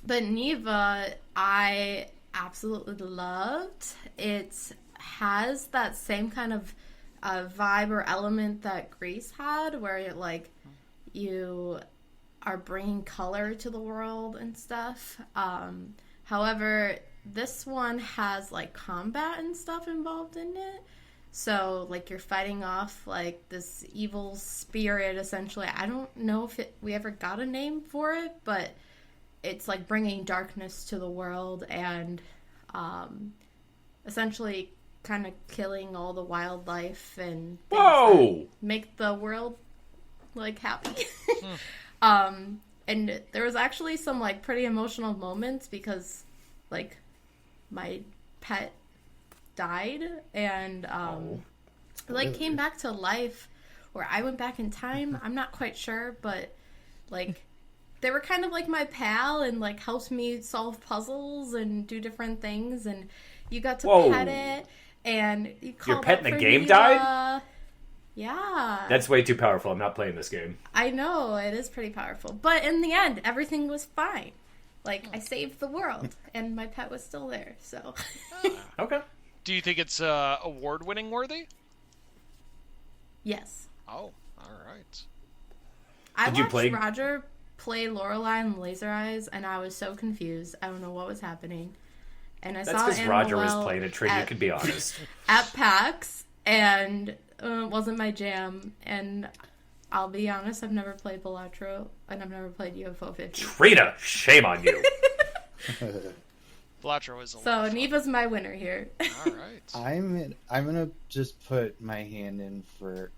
Neva, I absolutely loved. It has that same kind of vibe or element that Grease had, where you are bringing color to the world and stuff. However, this one has combat and stuff involved in it. So you're fighting off this evil spirit essentially. I don't know if we ever got a name for it, but it's bringing darkness to the world and essentially kind of killing all the wildlife and things that make the world happy. And there was actually some pretty emotional moments because my pet died and came back to life, or I went back in time. I'm not quite sure, but they were kind of my pal and helped me solve puzzles and do different things, and you got to pet it and you called Your pet up in the for game Neva. died? Yeah. That's way too powerful. I'm not playing this game. I know, it is pretty powerful. But in the end, everything was fine. Like, I saved the world, and my pet was still there, so. Okay. Do you think it's award-winning worthy? Yes. Oh, all right. I watched Roger play Lorelei and Laser Eyes, and I was so confused. I don't know what was happening. And I That's saw because Roger was Annabelle playing a tree, you could be honest. At PAX, and it wasn't my jam. And I'll be honest, I've never played Balatro, and I've never played UFO 50. Trina, shame on you. Balatro is a So Neva's my winner here. All right. I'm gonna just put my hand in for.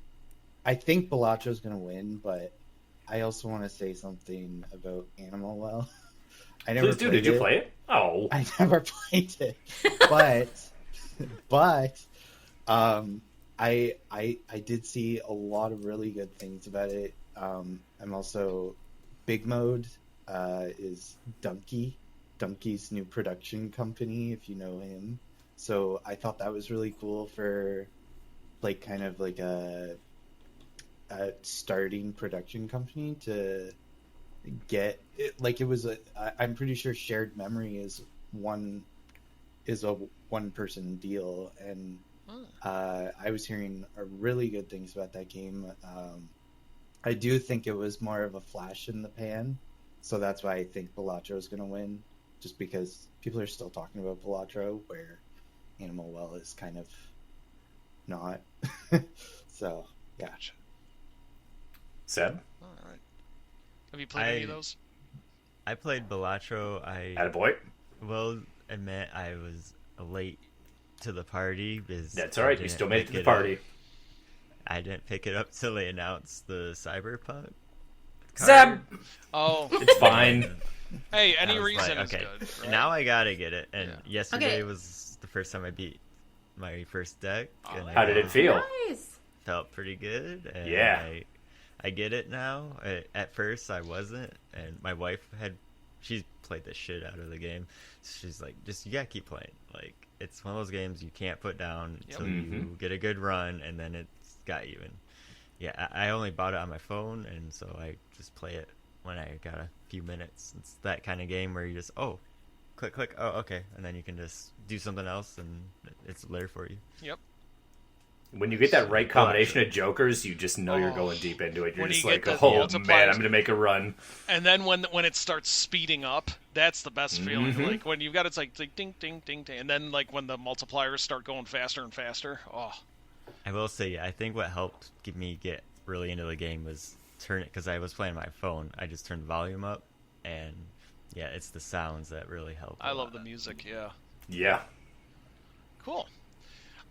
I think Balatro's gonna win, but I also want to say something about Animal Well. I never. Please do. Did you play it? Oh, I never played it, but I did see a lot of really good things about it. I'm also Big Mode is Dunkey's new production company, if you know him. So I thought that was really cool for like kind of like a starting production company to get it. Like it was I'm pretty sure Shared Memory is a one person deal, and I was hearing really good things about that game. I do think it was more of a flash in the pan, so that's why I think Balatro is going to win, just because people are still talking about Balatro, where Animal Well is kind of not. So, yeah. Gotcha. Seb? All right. Have you played any of those? I played Balatro. Attaboy. Will admit I was late to the party. That's all right. You still made it to the party. I didn't pick it up till they announced the Cyberpunk. Seb! Oh. It's fine. Hey, any I was reason like, is okay, good. Right? Now I gotta get it. And yesterday Okay. was the first time I beat my first deck. And How did it feel? Nice. Felt pretty good. And Yeah. I get it now. At first I wasn't, and my wife she's played the shit out of the game. She's like, you gotta keep playing. Like, it's one of those games you can't put down until you get a good run, and then it's got you. And yeah, I only bought it on my phone, and so I just play it when I got a few minutes. It's that kind of game where you just, click, oh, okay, and then you can just do something else, and it's there for you. Yep. When you get that right combination of jokers, you just know you're going deep into it. You're When just you like, get the oh man, multipliers- I'm going to make a run. And then when it starts speeding up, that's the best feeling. Like when you've got it's like ding, ding, ding, ding, and then like when the multipliers start going faster and faster. Oh. I will say, I think what helped me get really into the game was turn it, because I was playing my phone. I just turned the volume up, and yeah, it's the sounds that really help. I love the music. Yeah. Yeah. Cool.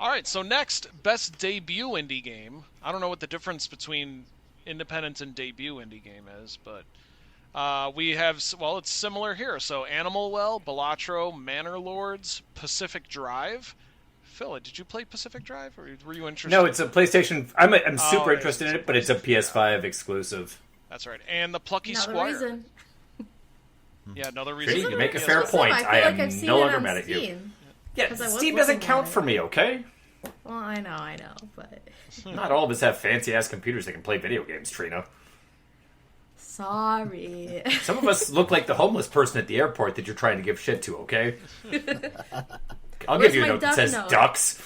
All right, so next, best debut indie game. I don't know what the difference between independent and debut indie game is, but we have, well, it's similar here. So Animal Well, Balatro, Manor Lords, Pacific Drive. Phil, did you play Pacific Drive, or were you interested? No, it's a PlayStation. I'm super interested in it, but it's a PS5 exclusive. That's right. And the Plucky Another Squire. reason. Yeah, another reason. You make a PS5. fair point. I feel I like am I've seen no it longer on mad at you. Steam. Yeah, 'Cause I was Steam doesn't looking count at for it. me, okay? Well, I know, but... Not all of us have fancy-ass computers that can play video games, Trina. Sorry. Some of us look like the homeless person at the airport that you're trying to give shit to, okay? I'll Where's give you a my note that duck says note? ducks.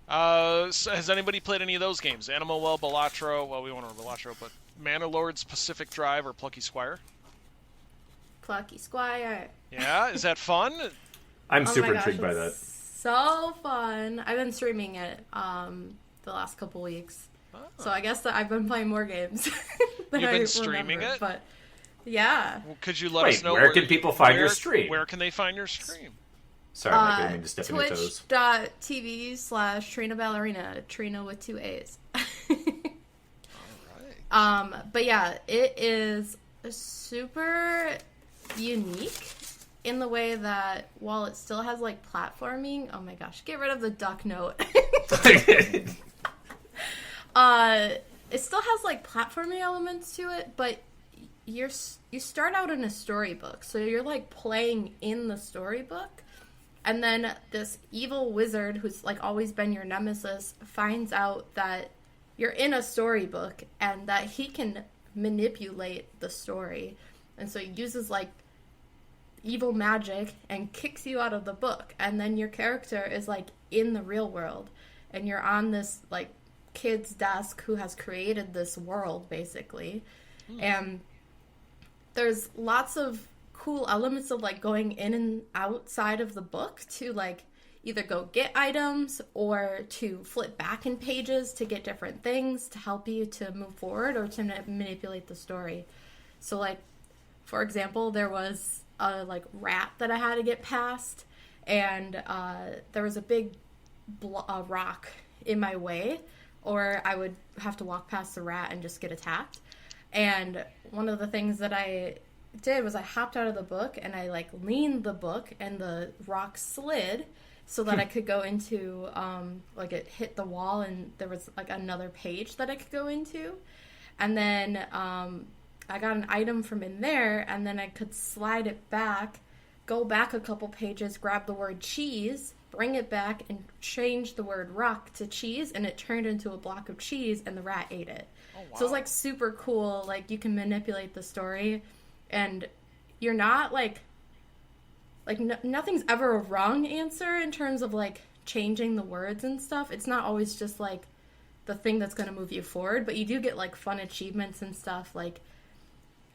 So has anybody played any of those games? Animal Well, Balatro, well, we won't know Balatro, but Manor Lords, Pacific Drive, or Plucky Squire? Plucky Squire. Yeah, is that fun? I'm Oh super my gosh, intrigued by it's that. So fun. I've been streaming it the last couple weeks. So I guess that I've been playing more games than You've I been streaming remember, it? But yeah. Well, could you let Wait, us know where can people find your stream? Where can they find your stream? Sorry, Mike, I didn't mean to step on your toes. Twitch.tv/Trina Ballerina. Trina with 2 A's. But yeah, it is super unique in the way that while it still has like platforming, oh my gosh, get rid of the duck note. It still has like platforming elements to it, but you start out in a storybook, so you're like playing in the storybook, and then this evil wizard who's like always been your nemesis finds out that you're in a storybook and that he can manipulate the story. And so he uses like evil magic and kicks you out of the book, and then your character is like in the real world, and you're on this like kid's desk who has created this world basically. And there's lots of cool elements of like going in and outside of the book to like either go get items or to flip back in pages to get different things to help you to move forward or to manipulate the story. So like, for example, there was a like rat that I had to get past, and there was a big rock in my way, or I would have to walk past the rat and just get attacked. And one of the things that I did was I hopped out of the book and I like leaned the book, and the rock slid so that I could go into like it hit the wall, and there was like another page that I could go into. And then I got an item from in there, and then I could slide it back, go back a couple pages, grab the word cheese, bring it back, and change the word rock to cheese, and it turned into a block of cheese, and the rat ate it. Oh, wow. So it's like super cool. Like you can manipulate the story, and you're not like nothing's ever a wrong answer in terms of like changing the words and stuff. It's not always just like the thing that's going to move you forward, but you do get like fun achievements and stuff. Like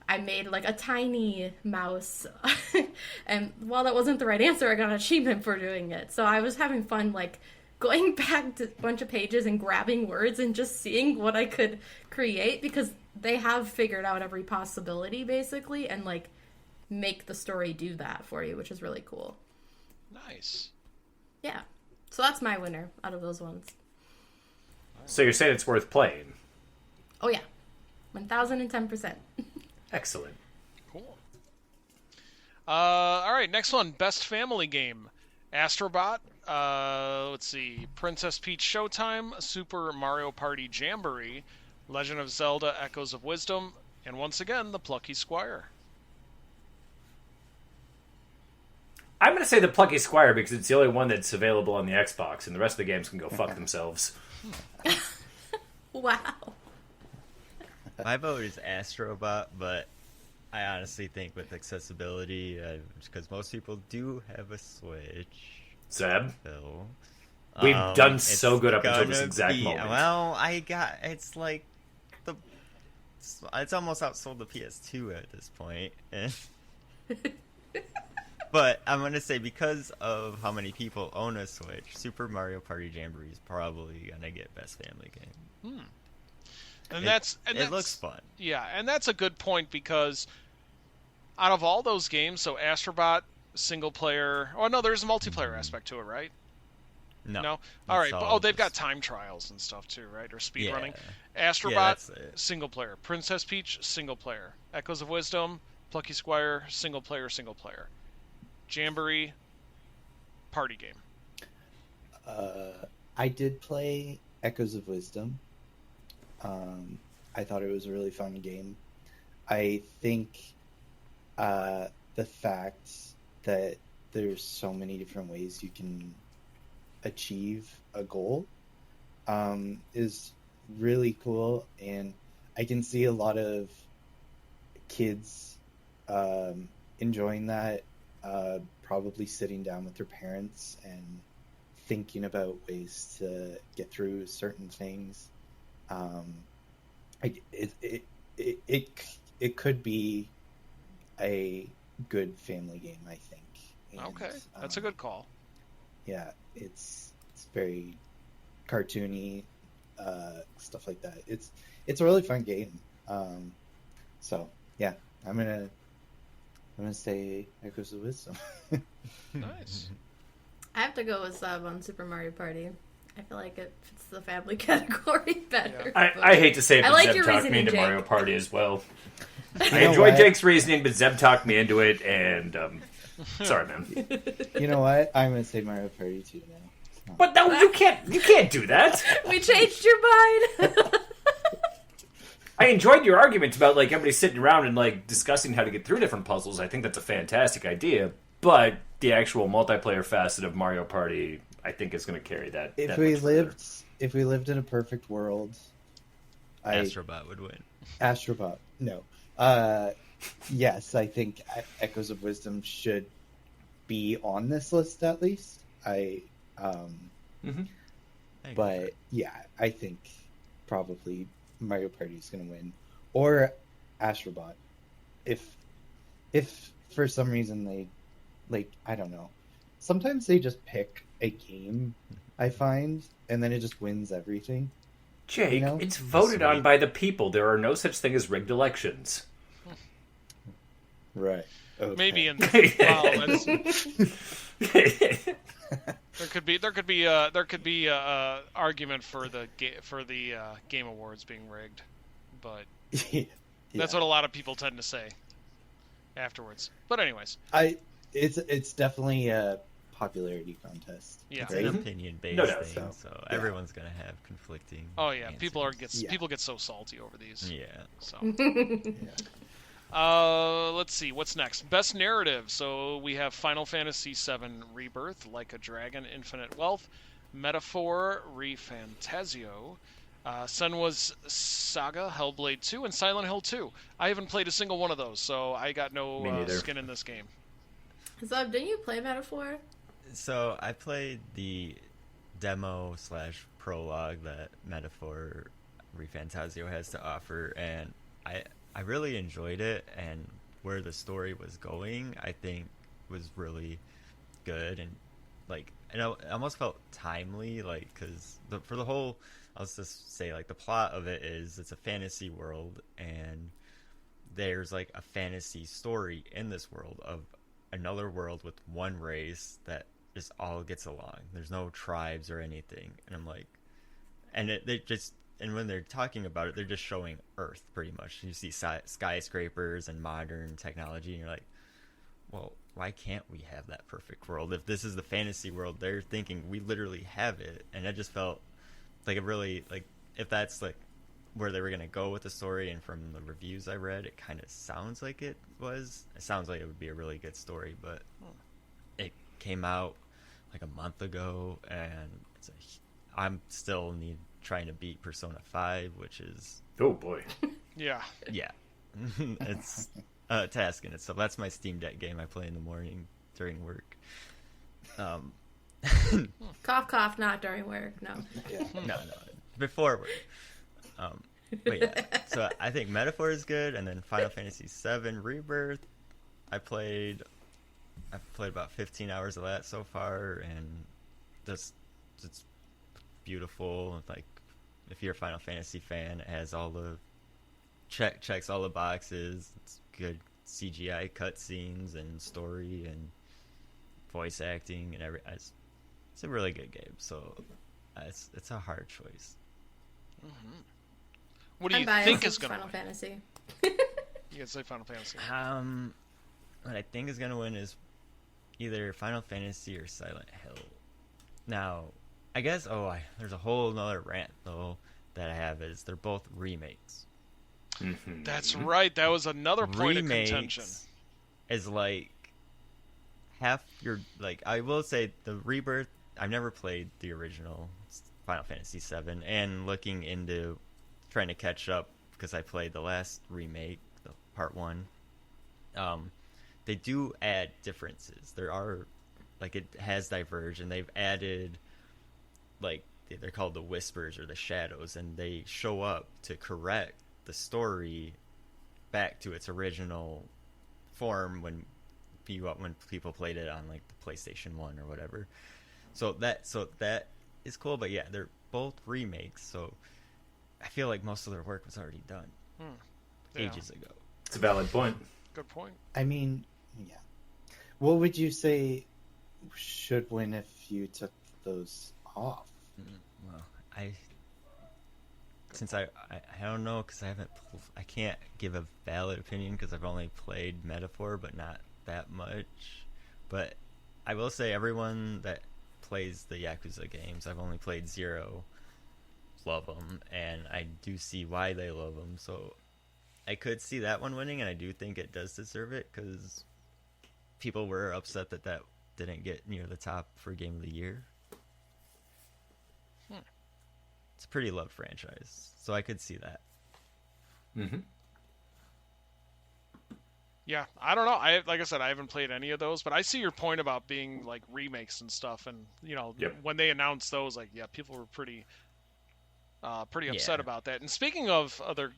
I made like a tiny mouse and while that wasn't the right answer, I got an achievement for doing it. So I was having fun like going back to a bunch of pages and grabbing words and just seeing what I could create, because they have figured out every possibility basically and like make the story do that for you, which is really cool. Nice. Yeah. So that's my winner out of those ones. So you're saying it's worth playing? Oh yeah. 1010%. Excellent. Cool. All right, next one. Best family game. Astrobot. Let's see. Princess Peach Showtime. Super Mario Party Jamboree. Legend of Zelda Echoes of Wisdom. And once again, The Plucky Squire. I'm going to say The Plucky Squire because it's the only one that's available on the Xbox, and the rest of the games can go fuck themselves. Wow. My vote is Astrobot, but I honestly think with accessibility, because most people do have a Switch. Zeb? So, we've done so good up until this exact moment. Well, it's like it's almost outsold the PS2 at this point. But I'm going to say because of how many people own a Switch, Super Mario Party Jamboree is probably going to get Best Family Game. And it looks fun. Yeah, and that's a good point because out of all those games, so Astrobot, single player... Oh, no, there's a multiplayer aspect to it, right? No? All right. They've got time trials and stuff too, right? Or speed running. Astrobot, single player. Princess Peach, single player. Echoes of Wisdom, Plucky Squire, single player. Jamboree, party game. I did play Echoes of Wisdom. I thought it was a really fun game. I think the fact that there's so many different ways you can achieve a goal is really cool, and I can see a lot of kids enjoying that, probably sitting down with their parents and thinking about ways to get through certain things. It could be a good family game, I think. And, okay, that's a good call. Yeah, it's very cartoony, stuff like that. It's a really fun game. So yeah, I'm gonna say Echoes of Wisdom. Nice. I have to go with Sub on Super Mario Party. I feel like it fits the family category better. Yeah. I hate to say it, but Zeb talked me into Jake. Mario Party as well. I enjoyed Jake's reasoning, but Zeb talked me into it, and sorry, man. You know what? I'm gonna say Mario Party 2 now. But no, you can't do that. We changed your mind. I enjoyed your argument about like everybody sitting around and like discussing how to get through different puzzles. I think that's a fantastic idea, but the actual multiplayer facet of Mario Party, I think, is going to carry that. If we lived in a perfect world, Astrobot would win. Astrobot, no. Yes, I think Echoes of Wisdom should be on this list at least. But yeah, I think probably Mario Party is going to win, or Astrobot. If for some reason they, like, I don't know, sometimes they just pick a game, I find, and then it just wins everything. Jake, You know? it's voted on by the people. There are no such thing as rigged elections. Right. Okay. Maybe in well, there could be a argument for the Game Awards being rigged, but that's what a lot of people tend to say afterwards. But anyways, it's definitely a popularity contest. Yeah, it's an opinion-based thing, so everyone's gonna have conflicting. Oh yeah, answers. people get so salty over these. Yeah. So. Let's see what's next. Best narrative. So we have Final Fantasy VII Rebirth, Like a Dragon, Infinite Wealth, Metaphor, ReFantazio, Senua's Saga, Hellblade 2, and Silent Hill 2. I haven't played a single one of those, so I got no skin in this game. So, didn't you play Metaphor? So I played the demo / prologue that Metaphor ReFantazio has to offer, and I really enjoyed it, and where the story was going, I think, was really good, and like, it almost felt timely, like, because for the whole, I'll just say, like, the plot of it is it's a fantasy world, and there's like a fantasy story in this world of another world with one race that just all gets along. There's no tribes or anything, and I'm like, and and when they're talking about it, they're just showing Earth, pretty much. You see skyscrapers and modern technology, and you're like, well, why can't we have that perfect world? If this is the fantasy world, they're thinking we literally have it. And it just felt like it really, like, if that's, like, where they were going to go with the story, and from the reviews I read, it kind of sounds like it was. It sounds like it would be a really good story, but it came out, like, a month ago, and I'm still trying to beat Persona 5, which is... Oh, boy. Yeah. It's a task in itself. That's my Steam Deck game I play in the morning during work. Cough, cough, not during work, no. No, before work. But yeah, so I think Metaphor is good, and then Final Fantasy VII Rebirth, I've played about 15 hours of that so far, and it's beautiful. Like, if you're a Final Fantasy fan, it has all the checks all the boxes. It's good CGI cutscenes and story and voice acting and it's a really good game. So it's a hard choice. Mm-hmm. What do you think is going to win? Final Fantasy. You can say Final Fantasy. What I think is going to win is either Final Fantasy or Silent Hill. Now, I guess, there's a whole nother rant, though, that I have, is they're both remakes. Mm-hmm. That's right. That was another point of contention. Is like half your, like, I will say the Rebirth, I've never played the original Final Fantasy VII, and looking into trying to catch up, because I played the last remake, the part 1, they do add differences. There are, like, it has diverged, and they've added, like, they're called the Whispers or the Shadows, and they show up to correct the story back to its original form when people played it on, like, the PlayStation 1 or whatever. So that is cool, but yeah, they're both remakes, so I feel like most of their work was already done ages ago. It's a valid point. Good point. I mean, yeah. What would you say should win if you took those off? Well, I don't know, because I can't give a valid opinion because I've only played Metaphor, but not that much. But I will say everyone that plays the Yakuza games, I've only played 0, love them, and I do see why they love them. So I could see that one winning, and I do think it does deserve it, because people were upset that didn't get near the top for Game of the Year. It's a pretty loved franchise, so I could see that. Mm-hmm. Yeah, I don't know. Like I said, I haven't played any of those, but I see your point about being like remakes and stuff. And when they announced those, like, yeah, people were pretty upset about that. And speaking of other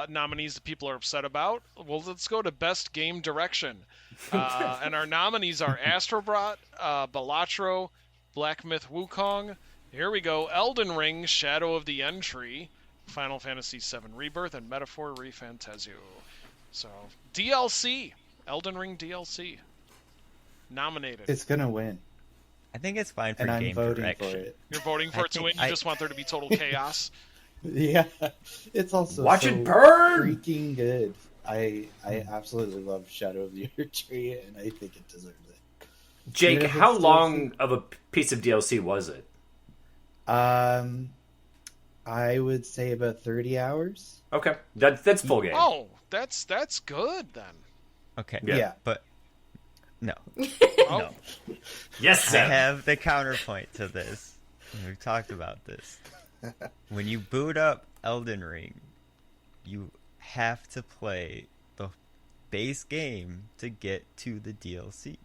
nominees that people are upset about, well, let's go to Best Game Direction. And our nominees are Astrobot, Balatro, Black Myth Wukong. Here we go: Elden Ring, Shadow of the Erdtree, Final Fantasy VII Rebirth, and Metaphor Refantasio. So, DLC, Elden Ring DLC, nominated. It's gonna win. I think it's fine for and game I'm voting direction. for it. You're voting for it to win? You just want there to be total chaos? Yeah, it's also Watch so it burn! freaking good. I absolutely love Shadow of the Erdtree, and I think it deserves it. Jake, how long of a piece of DLC was it? I would say about 30 hours. Okay, that's full game. Oh, that's good then. Okay, yeah. But no. No. Yes, I Sam. have the counterpoint to this. We've talked about this. When you boot up Elden Ring, you have to play the base game to get to the DLC.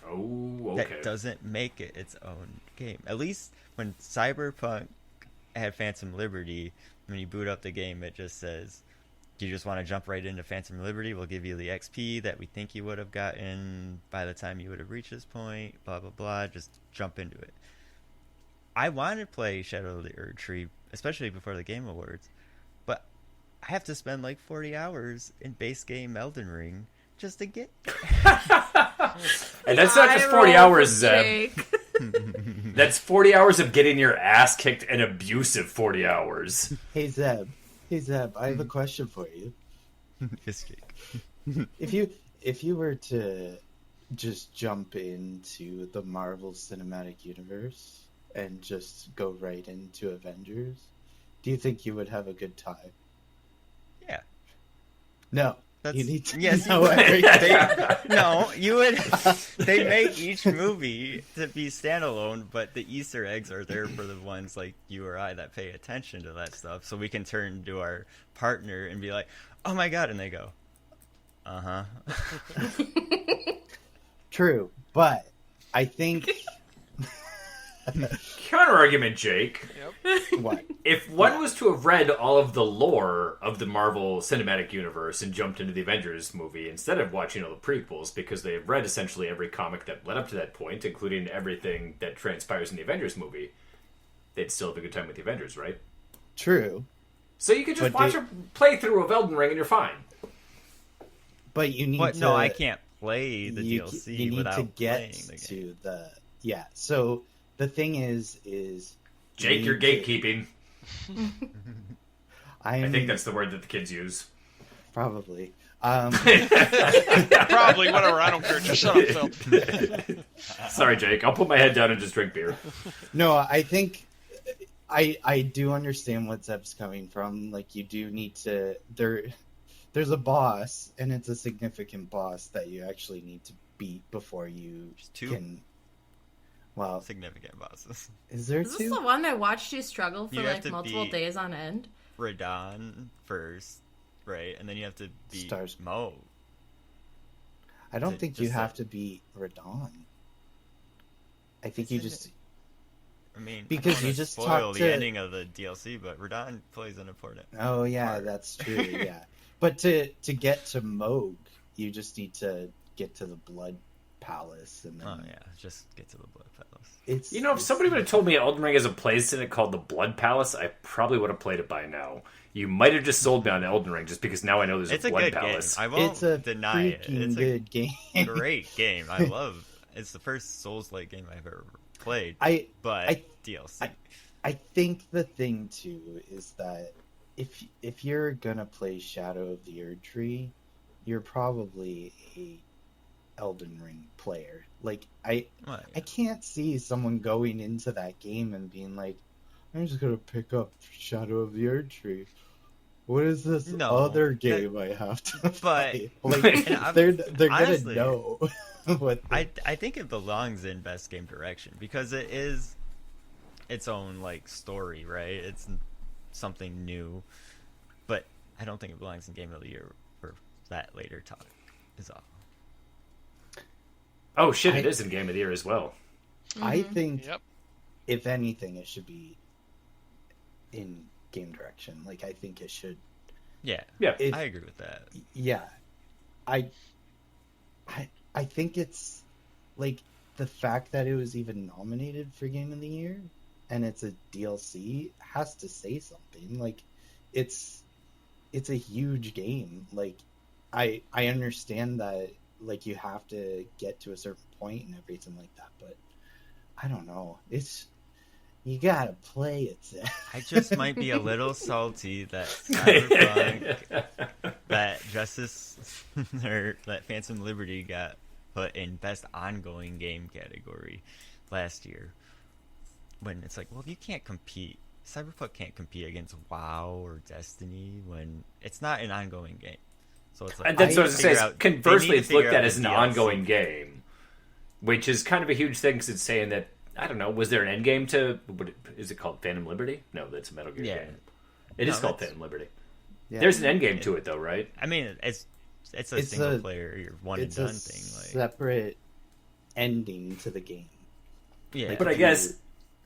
Oh, okay. That doesn't make it its own game. At least when Cyberpunk had Phantom Liberty, when you boot up the game, it just says, do you just want to jump right into Phantom Liberty? We'll give you the XP that we think you would have gotten by the time you would have reached this point, blah, blah, blah. Just jump into it. I wanted to play Shadow of the Erdtree, especially before the Game Awards, but I have to spend like 40 hours in base game Elden Ring just to get And that's not just 40 hours, Zeb. That's 40 hours of getting your ass kicked, an abusive 40 hours. Hey Zeb, I have a question for you. Yes, Jake. If you were to just jump into the Marvel Cinematic Universe and just go right into Avengers, do you think you would have a good time? Yeah. No. You need to yes, know everything. No, you would. They make each movie to be standalone, but the Easter eggs are there for the ones like you or I that pay attention to that stuff, so we can turn to our partner and be like, "Oh my god!" and they go, "Uh huh." True, but I think Counter argument, Jake. Yep. What? If one was to have read all of the lore of the Marvel Cinematic Universe and jumped into the Avengers movie instead of watching all the prequels, because they have read essentially every comic that led up to that point, including everything that transpires in the Avengers movie, they'd still have a good time with the Avengers, right? True. So you could just watch a playthrough of Elden Ring and you're fine. But you need to... No, I can't play the DLC you need without to get playing the game. to the... Yeah, so the thing is Jake, you're gatekeeping. I think that's the word that the kids use. Probably. Probably, whatever. I don't care. Just shut up, Phil. Sorry, Jake. I'll put my head down and just drink beer. No, I think I do understand what Zeb's coming from. Like, you do need to... There's a boss, and it's a significant boss that you actually need to beat before you can... Well, significant bosses. Is there Is two? this the one I watched you struggle for You have like to multiple beat days on end? Radon first, right? And then you have to beat Mo. I don't think you have to beat Radon. I think you just... I mean, because I don't you wanna just spoil talk the to... ending of the DLC, but Radon plays an important Oh, yeah, part. that's true, yeah. But to get to Moog, you just need to get to the Blood Palace. And then... Oh, yeah, just get to the Blood Palace. If somebody would have told me Elden Ring has a place in it called the Blood Palace, I probably would have played it by now. You might have just sold me on Elden Ring just because now I know there's It's a a Blood good Palace. game. I won't It's a deny it. freaking It's good a game. great game. I love. It's the first Souls-like game I've ever played. But DLC. I think the thing too is that if you're gonna play Shadow of the Erdtree, you're probably a Elden Ring player. Like I can't see someone going into that game and being like, I'm just gonna pick up Shadow of the Erdtree. What is this other game I have to play? Like they're honestly, gonna know what I think it belongs in Best Game Direction because it is its own like story, right? It's something new. But I don't think it belongs in Game of the Year for that later talk is all. Oh shit, it is in Game of the Year as well. I think, if anything, it should be in game direction. Like, I think it should. Yeah, I agree with that. Yeah, I think it's like the fact that it was even nominated for Game of the Year and it's a DLC has to say something. Like, it's a huge game. Like, I understand that, like, you have to get to a certain point and everything like that, but I don't know. You gotta play it. I just might be a little salty that Cyberpunk, that Justice, or that Phantom Liberty got put in Best Ongoing Game category last year. When it's like, well, you can't compete. Cyberpunk can't compete against WoW or Destiny when it's not an ongoing game. So it's like, and that's what it says. Conversely, it's looked at as an ongoing game, which is kind of a huge thing because it's saying that, I don't know, was there an end game to, is it called Phantom Liberty? No, that's a Metal Gear game. It is called Phantom Liberty. Yeah. There's an end game to it, though, right? I mean, it's a single player, one and done thing. Like, separate ending to the game. Yeah, like, but I guess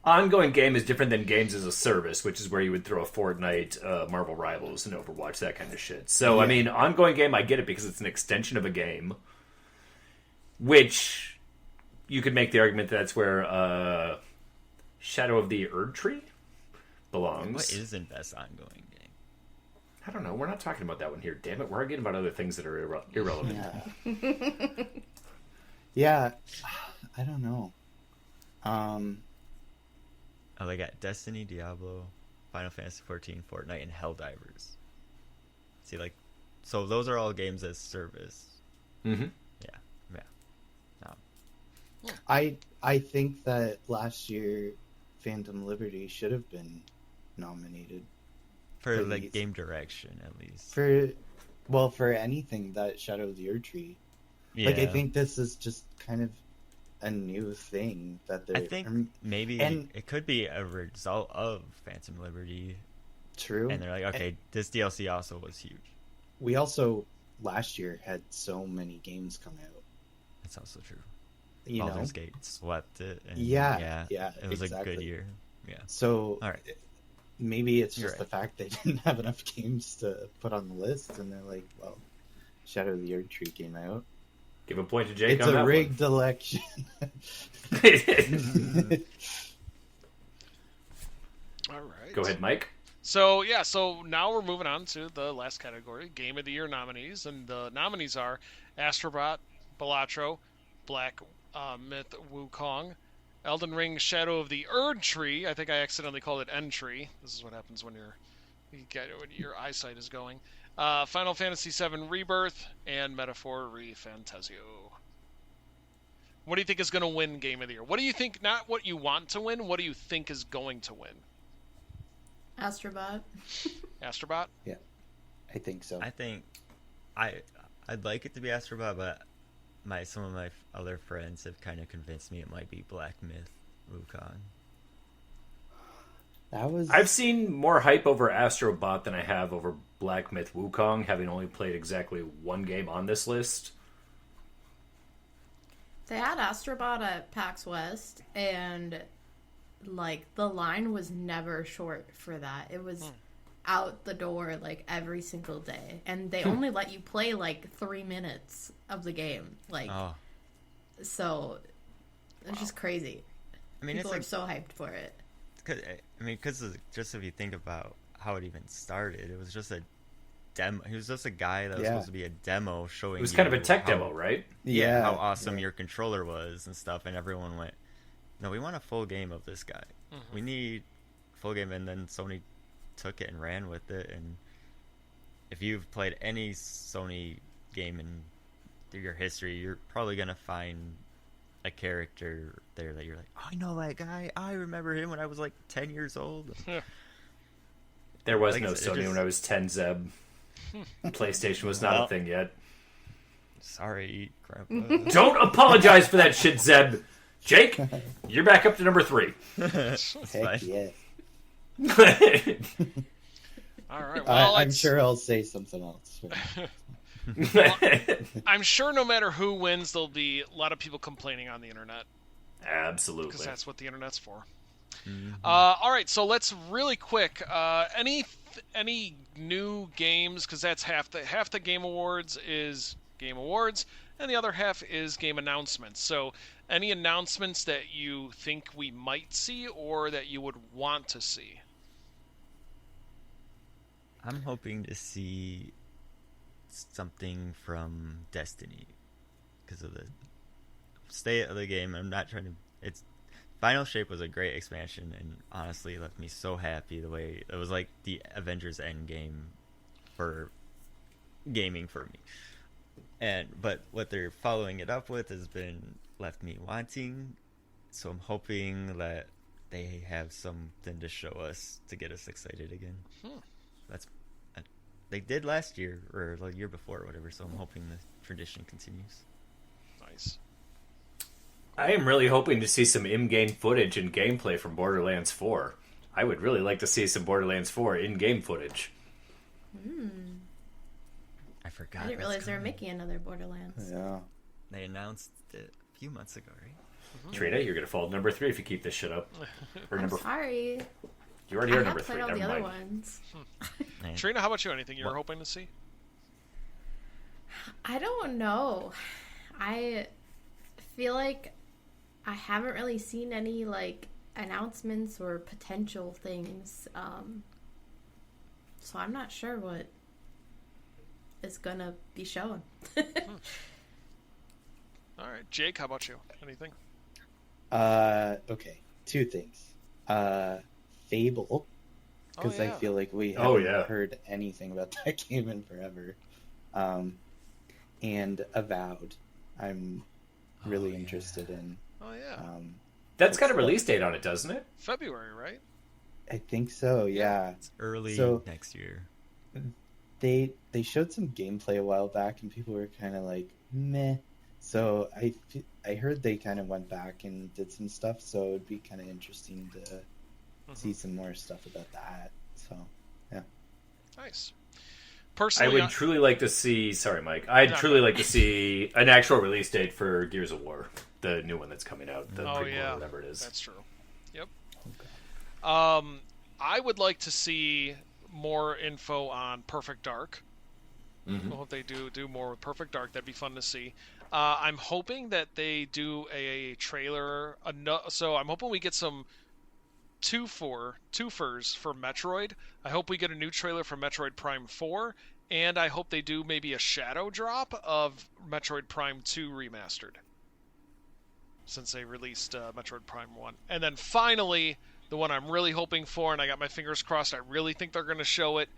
ongoing game is different than games as a service, which is where you would throw a Fortnite, Marvel Rivals, and Overwatch, that kind of shit. So, I mean, ongoing game, I get it because it's an extension of a game, which you could make the argument that's where Shadow of the Erdtree belongs. What is in Best Ongoing Game? I don't know. We're not talking about that one here. Damn it. We're arguing about other things that are irrelevant. Yeah. I don't know. Oh, they got Destiny, Diablo, Final Fantasy XIV, Fortnite, and Helldivers. See, like, so those are all games as service. Mm-hmm. Yeah. I think that last year Phantom Liberty should have been nominated for like game direction, at least. For anything that Shadow of the Erdtree. Yeah. Like, I think this is just kind of a new thing that they're... I think maybe it could be a result of Phantom Liberty. True. And they're like, okay, this DLC also was huge. We also, last year, had so many games come out. That's also true. Baldur's Gate swept it. And yeah, it was a good year. Yeah. So, all right. Maybe it's just the fact they didn't have enough games to put on the list, and they're like, well, Shadow of the Erdtree came out. Give a point to Jake it's on that a rigged one. election. All right. Go ahead, Mike. So now we're moving on to the last category, Game of the Year nominees, and the nominees are Astrobot, Balatro, Black Myth Wukong, Elden Ring Shadow of the Erdtree. I think I accidentally called it Entree. This is what happens when when your eyesight is going. Final Fantasy VII Rebirth, and Metaphor ReFantazio. What do you think is going to win Game of the Year? What do you think, not what you want to win, what do you think is going to win? Astrobot. Astrobot? Yeah, I think so. I think I'd like it to be Astrobot, but some of my other friends have kind of convinced me it might be Black Myth Wukong. I've seen more hype over Astrobot than I have over Black Myth Wukong, having only played exactly one game on this list. They had Astrobot at PAX West, and like the line was never short for that. It was out the door like every single day, and they only let you play like 3 minutes of the game. Like, so it's just crazy. I mean, people are so hyped for it. Because just if you think about how it even started, it was just a demo. He was just a guy that was supposed to be a demo showing. It was kind of a tech demo, right? Yeah, how awesome your controller was and stuff, and everyone went, "No, we want a full game of this guy. We need full game." And then Sony took it and ran with it. And if you've played any Sony game in through your history, you're probably gonna find a character there that you're like, oh, I know that guy. I remember him when I was like 10 years old. There was no Sony when I was 10, Zeb. PlayStation was not a thing yet. Sorry, Grandpa. Don't apologize for that shit, Zeb. Jake, you're back up to number 3. Heck yeah. All right. Well, I'm sure I'll say something else. Well, I'm sure no matter who wins, there'll be a lot of people complaining on the internet. Absolutely. Because that's what the internet's for. Mm-hmm. All right, so let's really quick. Any new games? Because that's half the Game Awards is Game Awards, and the other half is game announcements. So, any announcements that you think we might see or that you would want to see? I'm hoping to see something from Destiny because of the state of the game. I'm not trying to. It's Final Shape was a great expansion and honestly left me so happy. The way it was like the Avengers Endgame for gaming for me. But what they're following it up with has been left me wanting. So I'm hoping that they have something to show us to get us excited again. They did last year or the year before or whatever. So I'm hoping the tradition continues. Nice. I am really hoping to see some in-game footage and gameplay from Borderlands 4. I would really like to see some Borderlands 4 in-game footage. I forgot. I didn't realize they were making another Borderlands. Yeah. They announced it a few months ago, right? Trina, you're going to fall number 3 if you keep this shit up. Or I'm sorry. You already are I number have 3. played all Never the other mind. ones. Trina, how about you? Anything you're hoping to see? I don't know. I feel like I haven't really seen any like announcements or potential things. So I'm not sure what is gonna be shown. All right, Jake, how about you? Anything? Okay, 2 things. Fable, because I feel like we haven't heard anything about that game in forever. And Avowed, I'm really interested in. Oh yeah. That's got a release date on it, doesn't it? February, right? I think so. Yeah. It's early next year. They showed some gameplay a while back, and people were kind of like meh. So I heard they kind of went back and did some stuff. So it'd be kind of interesting to see some more stuff about that. So yeah. Nice. Personally, I would truly like to see. Sorry, Mike. I'd truly like to see an actual release date for Gears of War, the new one that's coming out. The prequel, or whatever it is. That's true. Yep. I would like to see more info on Perfect Dark. I hope they do more with Perfect Dark. That'd be fun to see. I'm hoping that they do a trailer. So I'm hoping we get some twofers for Metroid. I hope we get a new trailer for Metroid Prime 4, and I hope they do maybe a shadow drop of Metroid Prime 2 remastered, since they released Metroid Prime 1. And then finally, the one I'm really hoping for, and I got my fingers crossed, I really think they're going to show it.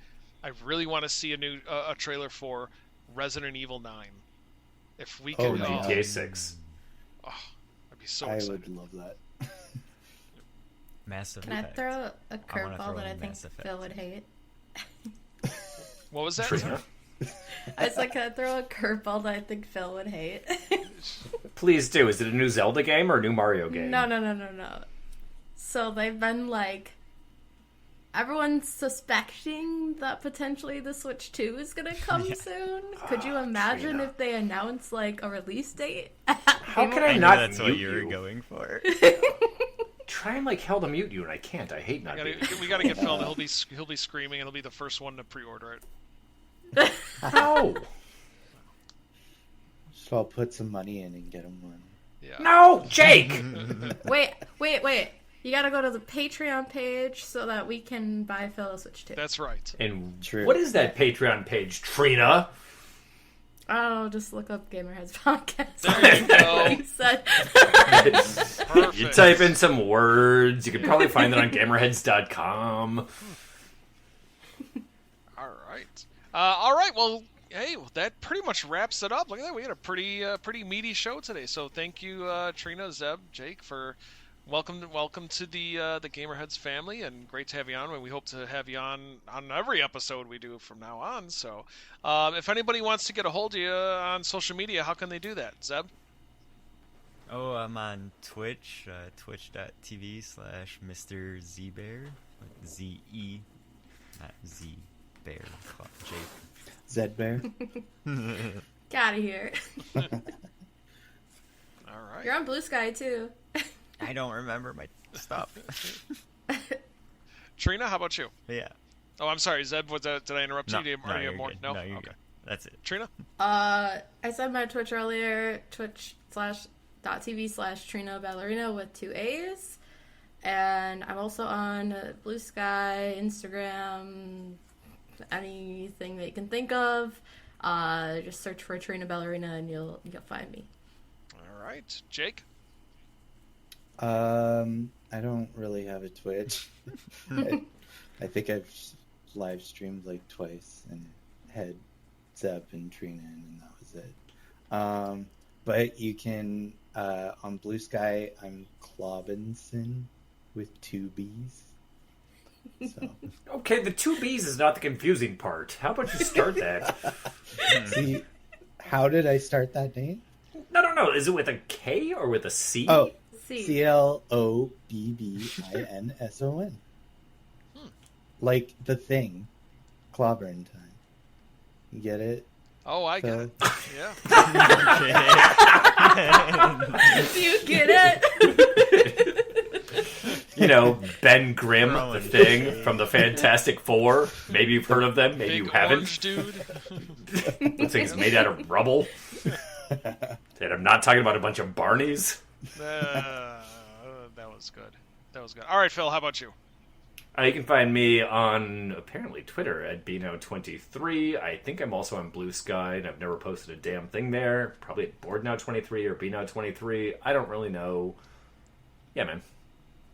I really want to see a new trailer for Resident Evil 9. If we could... GTA 6. Oh, I'd be so excited. I would love that. Massive Can Effect. I throw a curveball that I think Phil would hate? What was that? I said, can I throw a curveball that I think Phil would hate? Please do. Is it a new Zelda game or a new Mario game? No. So they've been like... Everyone's suspecting that potentially the Switch 2 is going to come soon. Could you imagine Trina. if they announce like a release date? How can I not That's mute what you were you? going for. Try and like hell to mute you, and I can't. I hate not. We gotta get Phil. He'll be screaming, and he'll be the first one to pre-order it. How? So I'll put some money in and get him one. Yeah. No, Jake. Wait. You gotta go to the Patreon page so that we can buy Phil a Switch 2. That's right. And what is that Patreon page, Trina? Oh, just look up Gamerheads Podcast. There you go. You said. Perfect. You type in some words. You can probably find it on Gamerheads.com. All right. Well, hey, that pretty much wraps it up. Look at that. We had a pretty meaty show today. So thank you, Trina, Zeb, Jake, for welcome to the Gamerheads family, and great to have you on. And we hope to have you on every episode we do from now on. So if anybody wants to get a hold of you on social media, how can they do that, Zeb? Oh, I'm on Twitch, twitch.tv/MrZBear, Z-E, not Z. Bear, Jake. Zed Bear. Get out of here. All right. You're on Blue Sky too. I don't remember my stuff. Trina, how about you? Yeah. Oh, I'm sorry, Zeb. Did I interrupt you? Do you you're have more? good. No, you're okay. good. That's it. Trina. I said my Twitch earlier. Twitch.tv/Trina Ballerina with 2 A's. And I'm also on Blue Sky, Instagram, anything that you can think of. Just search for Trina Ballerina and you'll find me. All right, Jake. I don't really have a Twitch. I think I've live streamed like twice and had Zeb and Trina in, and that was it. But you can on Blue Sky, I'm Clobinson with 2 B's. So. Okay, the 2 B's is not the confusing part. How about you start that? See, how did I start that name? No. Is it with a K or with a C? Oh, C. CLOBBINSON. Like the thing, clobbering time. You get it? Oh, I get it. Yeah. Do you get it? You know, Ben Grimm, the Thing from the Fantastic Four. Maybe you've heard of them, maybe you haven't. Orange dude. Looks like it's made out of rubble. And I'm not talking about a bunch of Barneys. That was good. All right, Phil, how about you? You can find me on, apparently, Twitter at BNow23. I think I'm also on Blue Sky, and I've never posted a damn thing there. Probably at BoardNow23 or BNow23. I don't really know. Yeah, man.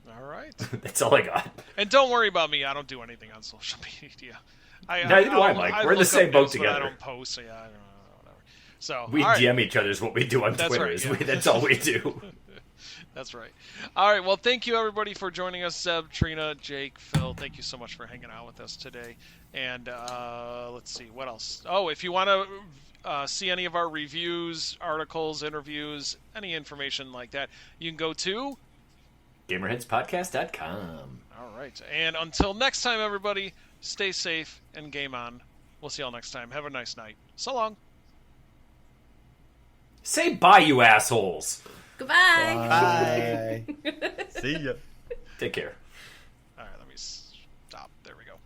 All right. That's all I got. And don't worry about me. I don't do anything on social media. Neither do I, Mike. We're in the same boat together. I don't post, so yeah, I don't know, whatever. So, we right. DM each other is what we do on That's Twitter. right, yeah. That's all we do. That's right. All right. Well, thank you, everybody, for joining us. Zeb, Trina, Jake, Phil, thank you so much for hanging out with us today. And let's see. What else? Oh, if you want to see any of our reviews, articles, interviews, any information like that, you can go to GamerheadsPodcast.com. All right. And until next time, everybody, stay safe and game on. We'll see y'all next time. Have a nice night. So long. Say bye, you assholes. Goodbye. Bye. See ya. Take care. All right, let me stop. There we go.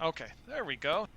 Okay, there we go.